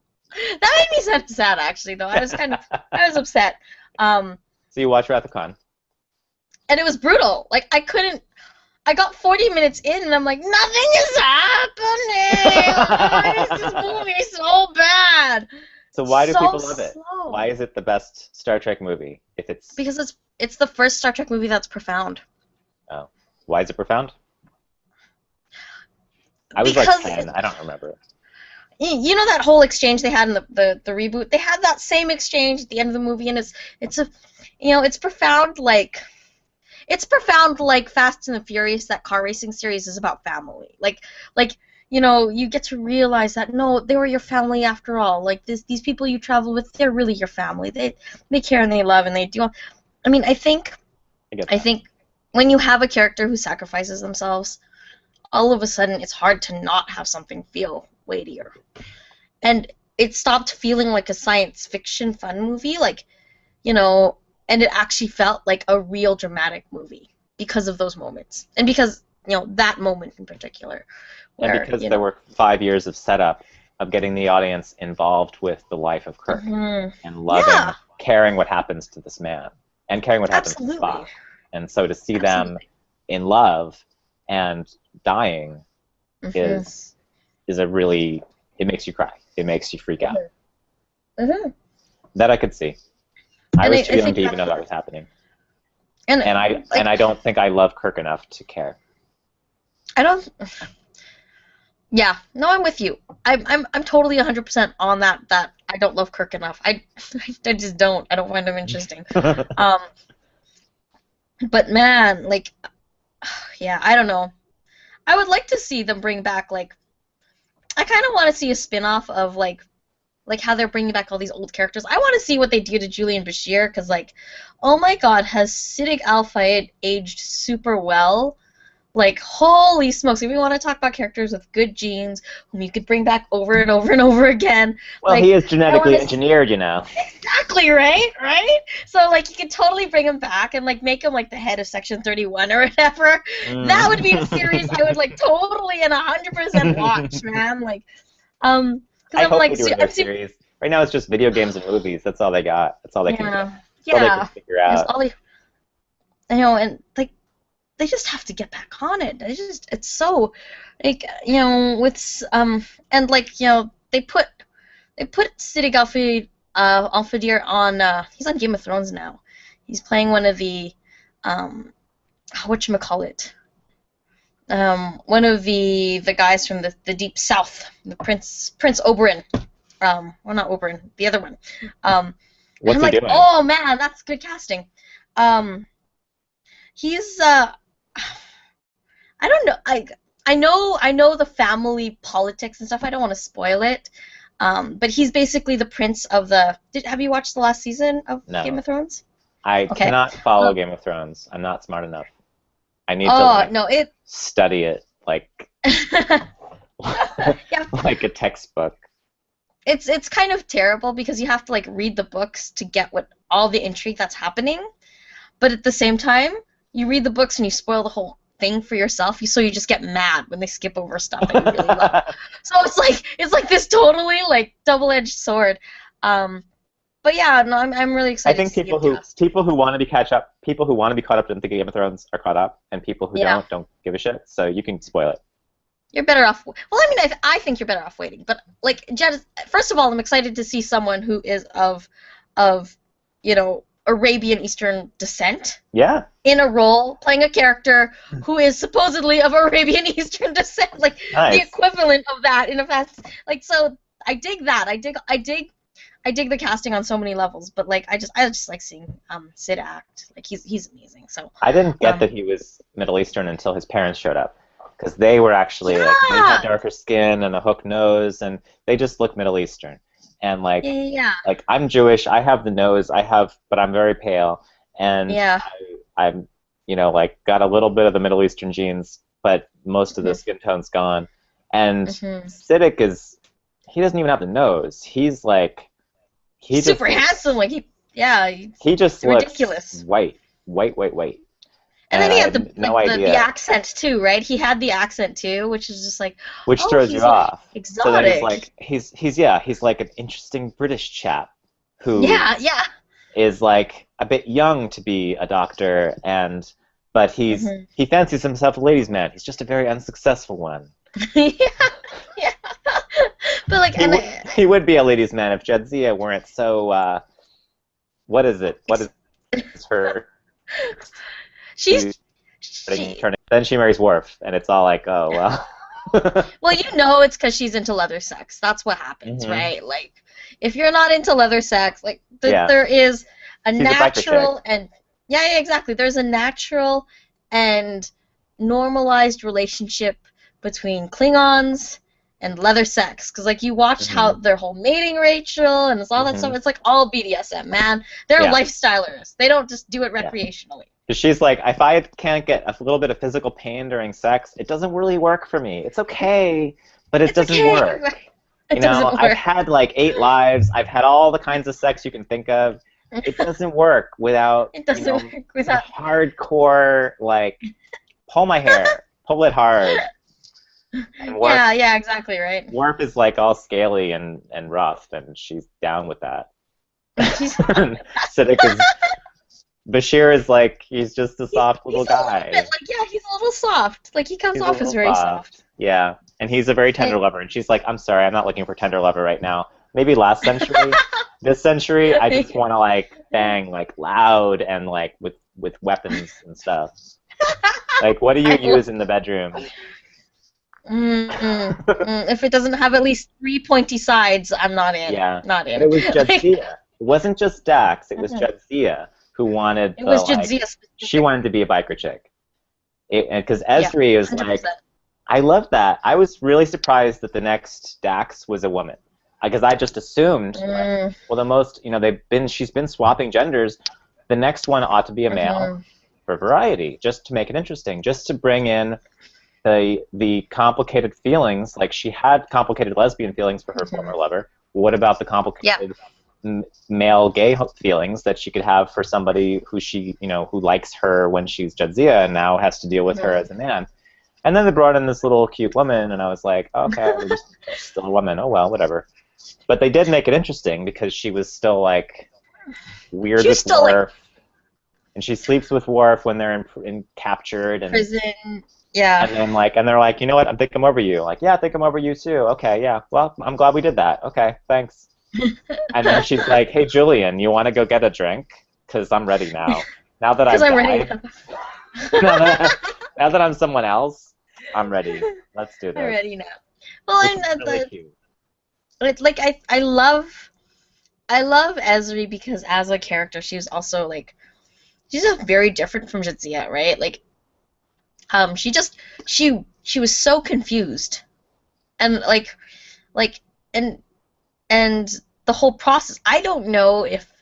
That made me sad actually though. I was upset. So you watch Rathacon. And it was brutal. Like I got 40 minutes in and I'm like, nothing is happening. Why is this movie so bad? So why do So people love it? slow. Why is it the best Star Trek movie? If it's Because it's the first Star Trek movie that's profound. oh, why is it profound? I was like Because 10. I don't remember. you know that whole exchange they had in the reboot? They had that same exchange at the end of the movie, and it's profound like Fast and the Furious. That car racing series is about family. You get to realize that no, they were your family after all. Like these people you travel with, they're really your family. They care and they love and they do. I mean, I think when you have a character who sacrifices themselves, all of a sudden it's hard to not have something feel weightier. And it stopped feeling like a science fiction fun movie, and it actually felt like a real dramatic movie because of those moments. And because, that moment in particular. And because there were 5 years of setup of getting the audience involved with the life of Kirk and loving, caring what happens to this man and caring what happens to Spock. And so to see them in love and dying is a really, it makes you cry. It makes you freak out. That I could see. I was too young to even know that was happening. And I don't think I love Kirk enough to care. I don't. Yeah, no, I'm with you. I'm totally 100% on that. That I don't love Kirk enough. I just don't. I don't find him interesting. But man, yeah, I don't know. I would like to see them bring back like I kind of want to see a spin-off of like how they're bringing back all these old characters. I want to see what they do to Julian Bashir because like, oh my God, has Siddiq Al Fayed aged super well? Like, holy smokes, if you want to talk about characters with good genes, whom you could bring back over and over and over again, Well, he like, is I want genetically to engineered, you know. exactly, right? Right? So, like, you could totally bring him back and, like, make him, like, the head of Section 31 or whatever. That would be a series I would, Mm. like, totally and 100% watch, man. Like, because I I'm, hope like, they do another I'm super, series. Right now, it's just video games and movies. That's all they got. That's all they can do. yeah, That's all they can yeah. figure There's out. all the, you know, and, like, they just have to get back on it. It's so, like, and like, they put Siddiq Al-Fadir on. He's on Game of Thrones now. He's playing one of the, whatchamacallit, one of the guys from the Deep South, the Prince Oberyn. Well, not Oberyn, the other one. And I'm What's he like, doing? oh man, that's good casting. Um, he's I don't know. I know the family politics and stuff. I don't want to spoil it. But he's basically the prince of the. Have you watched the last season of Game No. of Thrones? I Okay. cannot follow Uh, Game of Thrones. I'm not smart enough. I need to oh like no, it. study it like Yeah, like a textbook. it's kind of terrible because you have to like read the books to get what all the intrigue that's happening. But at the same time, you read the books and you spoil the whole thing for yourself. So you just get mad when they skip over stuff that you really love. So it's like this totally like double-edged sword. But yeah, no, I'm really I excited to think see it cast. people who want to be people who want to be caught up in the Game of Thrones are caught up, and people who Yeah, don't give a shit. So you can spoil it. you're better off. Well, I mean, I think you're better off waiting. But like, Jed, first of all, I'm excited to see someone who is of Arabian Eastern descent Yeah, in a role playing a character who is supposedly of Arabian Eastern descent, like the nice. equivalent of that in a fast. Like, so I dig that. I dig the casting on so many levels. But like, I just like seeing Sid act. Like he's amazing. So I didn't get that um he was Middle Eastern until his parents showed up, because they were actually like they had yeah, darker skin and a hook nose, and they just look Middle Eastern. And yeah, yeah, like I'm Jewish, I have the nose, but I'm very pale, and yeah. I'm like got a little bit of the Middle Eastern genes, but most of the Mhm, skin tone's gone. And mhm. Siddiq he doesn't even have the nose. He's like he just Super looks handsome. Like he it's just looks ridiculous. white, And and then I he had had the no like the idea, accent too, right? He had the accent too, which is just like, which oh, throws you he's like off. So then he's exotic. like he's like an interesting British chap who Yeah, yeah. is like a bit young to be a doctor, and but Hmm. he fancies himself a ladies' man. He's just a very unsuccessful one. Yeah, yeah. But like, and He would be a ladies' man if Jadzia weren't so what is it? What ex- is her she's turning, she. turning then she marries Worf, and it's all like, oh well. Well, it's because she's into leather sex. That's what happens, Hmm. right? Like, if you're not into leather sex, like Yeah, there is a she's a biker chick. natural and yeah, yeah, exactly. There's a natural and normalized relationship between Klingons and leather sex. Because like you watch how Hmm. their whole mating ritual and it's all that stuff. Hmm. It's like all BDSM, man. They're Yeah, lifestylers. They don't just do it yeah. recreationally. 'Cause she's like, if I can't get a little bit of physical pain during sex, it doesn't really work for me. It's okay, but it It's doesn't okay. work. It doesn't I've work. had like 8 lives. I've had all the kinds of sex you can think of. It doesn't work without, It doesn't work some without. hardcore, like, pull my hair, pull it hard. And Yeah, yeah, exactly, right. Warp is like all scaly and rough, and she's down with that. She's And Siddiq Bashir is like, he's just a soft little he's a little bit guy. like yeah, he's a little soft. Like he comes He's a off as little very soft. soft. Yeah. And he's a very And, tender lover. And she's like, I'm sorry, I'm not looking for tender lover right now. Maybe last century. This century, I just want to like bang like loud and like with weapons and stuff. Like, what do you I love, use in the bedroom? if it doesn't have at least three pointy sides, I'm not in. Yeah. Not But in. it was Like, Jadzia. It wasn't just Dax. It was mhm. Jadzia who wanted It to was like. Jadzia She specific. wanted to be a biker chick. Because Yeah, Esri is like, 100%. I love that. I was really surprised that the next Dax was a woman, because I just assumed, like, Mm, well, the most, she's been swapping genders. The next one ought to be a male hmm for variety, just to make it interesting, just to bring in the complicated feelings. Like, she had complicated lesbian feelings for her hmm former lover. What about the Yeah. complicated male gay feelings that she could have for somebody who who likes her when she's Jadzia and now has to deal with her hmm as a man? And then they brought in this little cute woman, and I was like, okay, we're just still a woman. Oh well, whatever. But they did make it interesting because she was still like weird She's with still like Worf, and she sleeps with Worf when they're in captured, prison. Yeah. and they're like, you know what? I think I'm over you. Like, yeah, I think I'm over you too. Okay, yeah. Well, I'm glad we did that. Okay, thanks. And then she's like, hey, Julian, you want to go get a drink? Because I'm ready now. Now that Because I've I'm ready died, now. now that I'm someone else, I'm ready. Let's do I'm this. ready now. Well, Which I'm is really cute. like I love Ezri because as a character, she was also like she's just very different from Jadzia, right? Like she just she was so confused and like and and the whole process. I don't know if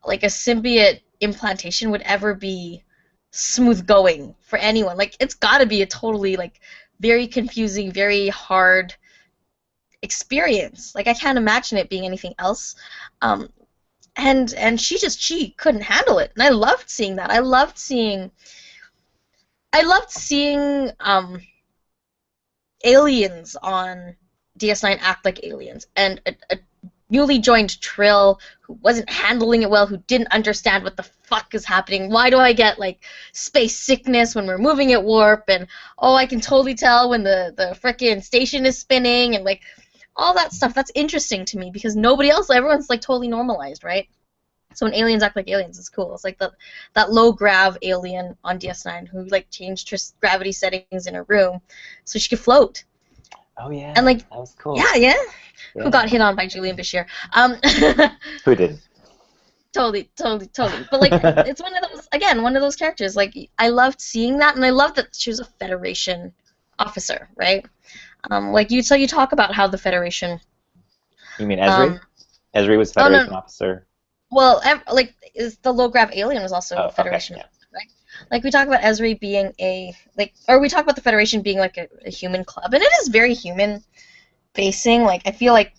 like a symbiote implantation would ever be smooth going for anyone. Like it's got to be a totally like very confusing, very hard experience. Like I can't imagine it being anything else. Um, and she couldn't handle it, and I loved seeing that. I loved seeing aliens on DS9 act like aliens, and a newly joined Trill who wasn't handling it well, who didn't understand what the fuck is happening. Why do I get like space sickness when we're moving at warp? And oh, I can totally tell when the frickin' station is spinning, and like all that stuff. That's interesting to me because nobody else, everyone's like totally normalized, right? So when aliens act like aliens, it's cool. It's like that low grav alien on DS9 who like changed her gravity settings in her room so she could float. Oh yeah, And like, that was cool. yeah, yeah, who Yeah. got hit on by Julian Bashir. Who did? Totally, totally, totally. But like, it's one of those again, one of those characters. Like, I loved seeing that, and I loved that she was a Federation officer, right? So you talk about how the Federation. You mean Esri? Um, Esri was oh Federation no, officer. well, like is the low grav alien was also a Oh, okay, Federation, yeah. right? Like we talk about Esri being or we talk about the Federation being like a human club, and it is very human facing. Like I feel like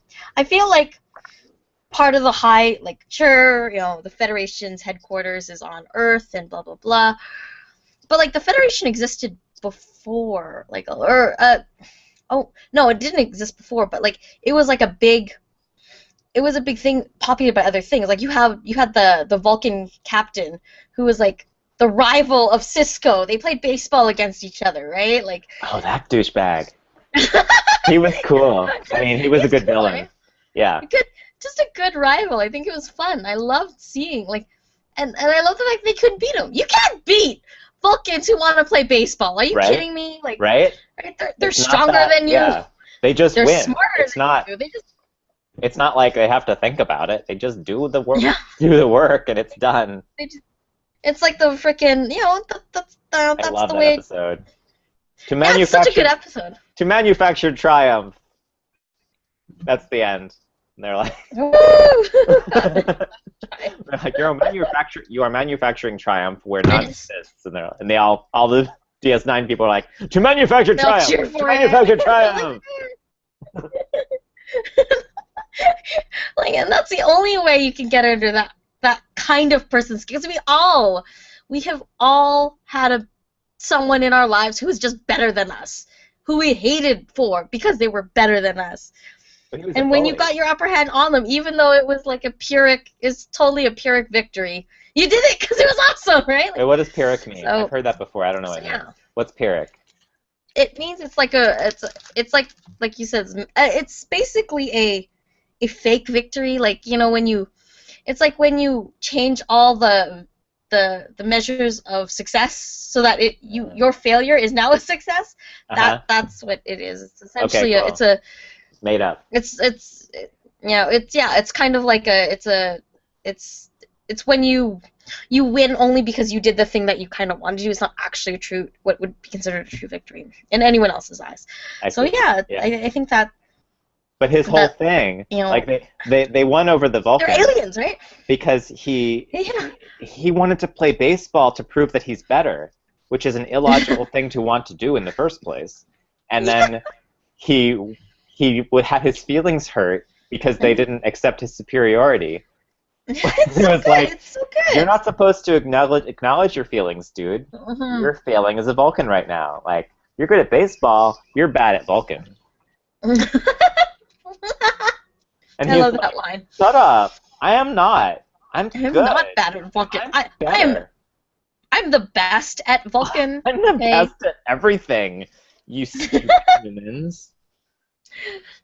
part of the high, like sure, the Federation's headquarters is on Earth and blah blah blah, but like the Federation existed before, like or oh no, it didn't exist before, but like it was a big thing populated by other things. Like you had the Vulcan captain who was like the rival of Cisco. They played baseball against each other, right? Like Oh, that douchebag. He was cool. I mean, he was a he's good cool, villain. right? Yeah. Just a good rival. I think it was fun. I loved seeing like, and I love the fact they couldn't beat him. You can't beat Vulcans who want to play baseball. Are you Right? kidding me? Like, Right? right? They're It's not stronger that. than you. Yeah. They just They're win. smarter It's than not. you. They just It's not like they have to think about it. They just do the work. yeah. Do the work, and it's done. They just, it's like the freaking I that's love the that way. episode. To Yeah, it's such a good manufacture episode. to manufacture triumph. That's the end. And they're like, Woo! they're like, you are manufacturing triumph where I none just exists, and they all the DS9 people are like, to manufacture they'll triumph, cheer to for it. manufacture triumph. Like, and that's the only way you can get under that kind of person's skin. Because we have all had someone in our lives who is just better than us, who we hated for because they were better than us. But he was a And when you bully. got your upper hand on them, even though it was like it's totally a Pyrrhic victory, you did it because it was awesome, right? Wait, what does Pyrrhic mean? So, I've heard that before. I don't know so what it yeah, means. What's Pyrrhic? it means it's like you said, it's basically a fake victory. Like it's like when you change all the measures of success so that your failure is now a success. Uh-huh. That's what it is. It's Okay, essentially cool. Made up. it's kind of like it's it's when you win only because you did the thing that you kind of wanted to do. It's not actually a true what would be considered a true victory in anyone else's eyes. I So see. yeah, Yeah. I think that But his whole that thing, you know like they won over the they're Vulcans aliens, right? because he Yeah. he wanted to play baseball to prove that he's better, which is an illogical thing to want to do in the first place. And Yeah. then he would have his feelings hurt because they didn't accept his superiority. It's It so was good. like, It's so you're good. not supposed to acknowledge your feelings, dude. Hmm. You're failing as a Vulcan right now. Like, you're good at baseball, you're bad at Vulcan. And I he was love like, that line. shut up. I am not. I'm I'm good. not bad at Vulcan. I'm I am better. I'm the best at Vulcan. I'm the Okay. best at everything, you stupid humans.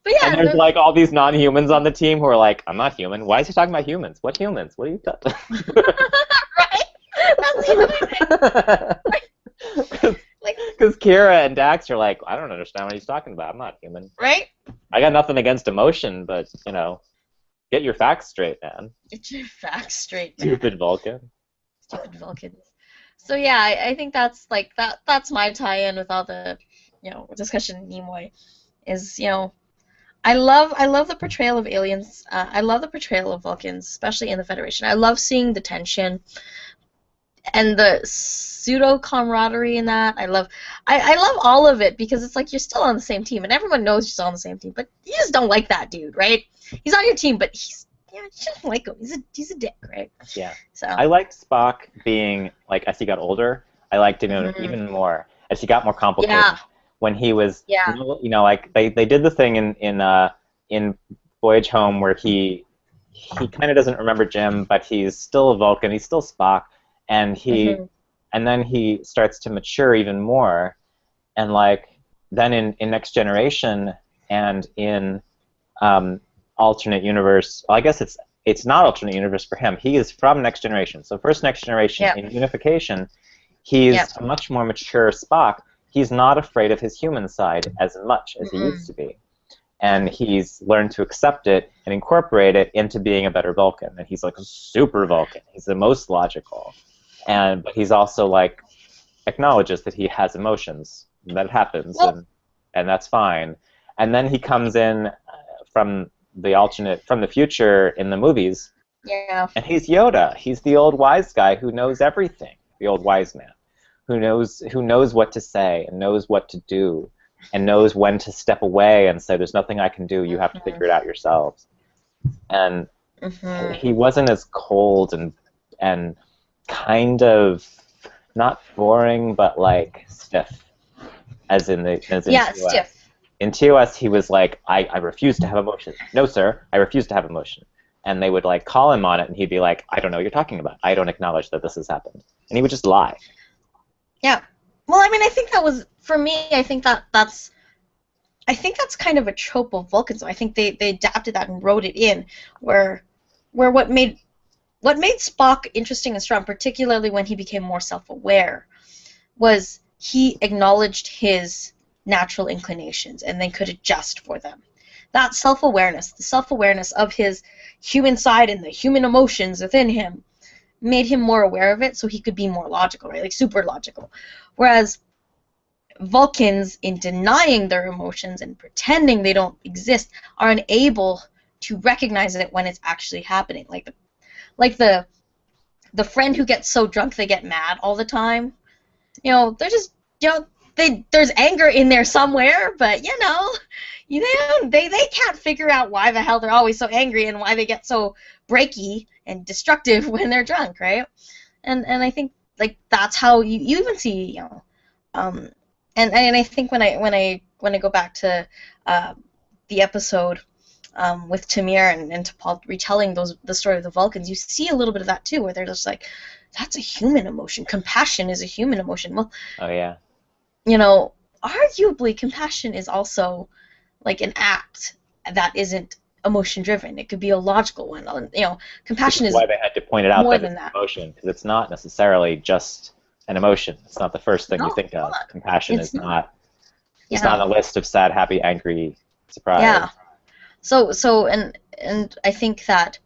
But And yeah, there's like all these non-humans on the team who are like, I'm not human. Why is he talking about humans? What humans? What are you talking right? That's the other thing. Like, Because Kira and Dax are like, I don't understand what he's talking about. I'm not human. right? I got nothing against emotion, but, get your facts straight, man. Get your facts straight, man. Stupid Vulcan. Stupid Vulcans. So yeah, I think that's like that's my tie-in with all the, discussion in Nimoy is, I love the portrayal of aliens. I love the portrayal of Vulcans, especially in the Federation. I love seeing the tension and the pseudo camaraderie in that. I love all of it because it's like you're still on the same team, and everyone knows you're still on the same team, but you just don't like that dude, right? He's on your team, but you just don't like him. He's a dick, right? Yeah. So. I liked Spock being, like, as he got older, I liked him Mhm. even more as he got more complicated. Yeah. When he was, Yeah. like, they did the thing in Voyage Home where he kind of doesn't remember Jim, but he's still a Vulcan, he's still Spock, and Mhm. then he starts to mature even more, and like then in Next Generation and in alternate universe, well, I guess it's not alternate universe for him. He is from Next Generation. So first Next Generation, Yep. in Unification, he's Yep. a much more mature Spock. He's not afraid of his human side as much as he Mhm. used to be. And he's learned to accept it and incorporate it into being a better Vulcan. And he's like a super Vulcan. He's the most logical. But he's also like acknowledges that he has emotions. That happens, Well, and that's fine. And then he comes in from the future in the movies, yeah. and he's Yoda. He's the old wise guy who knows everything. The old wise man who knows what to say and knows what to do and knows when to step away and say, "There's nothing I can do. You have to figure it out yourselves." And Mhm. he wasn't as cold and kind of not boring, but like stiff, as in Yeah, TOS. stiff. In TOS, he was like, I refuse to have emotion. No, sir, I refuse to have emotion. And they would like call him on it, and he'd be like, I don't know what you're talking about. I don't acknowledge that this has happened. And he would just lie. Yeah. Well, I mean, I think that was for me. I think that's kind of a trope of Vulcans. I think they adapted that and wrote it in, where what made Spock interesting and strong, particularly when he became more self-aware, was he acknowledged his natural inclinations and then could adjust for them. That self-awareness, the self-awareness of his human side and the human emotions within him, made him more aware of it so he could be more logical, right? Like super logical. Whereas Vulcans, in denying their emotions and pretending they don't exist, are unable to recognize it when it's actually happening. Like the friend who gets so drunk they get mad all the time. They're just there's anger in there somewhere, but they can't figure out why the hell they're always so angry and why they get so breaky and destructive when they're drunk, right? And I think like that's how you even see um and I think when I go back to the episode with Tamir and T'Pol retelling the story of the Vulcans, you see a little bit of that too, where they're just like, that's a human emotion. Compassion is a human emotion. Well, Oh yeah. Arguably compassion is also like an act that isn't emotion driven. It could be a logical one. Which Compassion is is why they had to point it out more that than it's an that. emotion, because it's not necessarily just an emotion. It's not the first thing you No, think it's of. not. Compassion It's is not. not. It's Yeah. not on a list of sad, happy, angry, surprise. Yeah. So and I think that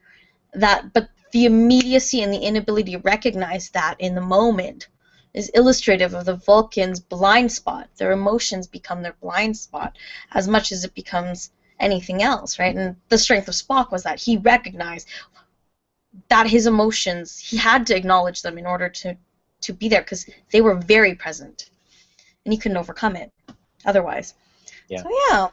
but the immediacy and the inability to recognize that in the moment is illustrative of the Vulcans' blind spot. Their emotions become their blind spot as much as it becomes anything else, right? And the strength of Spock was that he recognized that his emotions, he had to acknowledge them in order to be there, because they were very present, and he couldn't overcome it otherwise. Yeah. So yeah.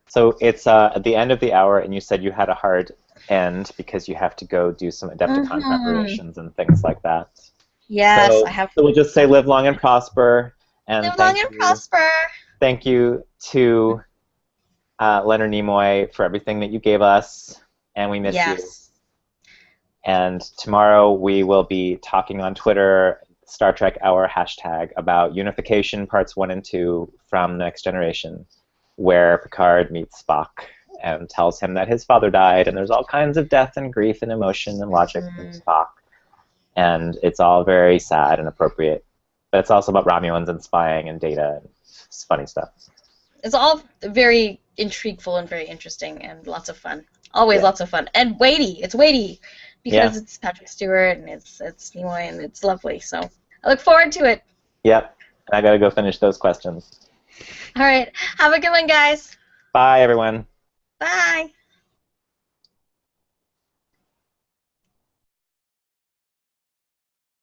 So it's at the end of the hour, and you said you had a hard end because you have to go do some Adepticon preparations and things like that. Yes, So, I have. so we'll just say live long and prosper, and Live long and prosper. thank you to Leonard Nimoy for everything that you gave us, and we miss you. Yes. And tomorrow we will be talking on Twitter, Star Trek Hour hashtag, about Unification Parts 1 and 2 from The Next Generation, where Picard meets Spock and tells him that his father died, and there's all kinds of death and grief and emotion and logic in Spock. And it's all very sad and appropriate. But it's also about Romulans and spying and data and it's funny stuff. It's all very intrigueful and very interesting and lots of fun. Always lots of fun. And weighty. It's weighty because it's Patrick Stewart and it's Nimoy and it's lovely. So I look forward to it. Yep. I gotta go finish those questions. All right. Have a good one, guys. Bye, everyone. Bye.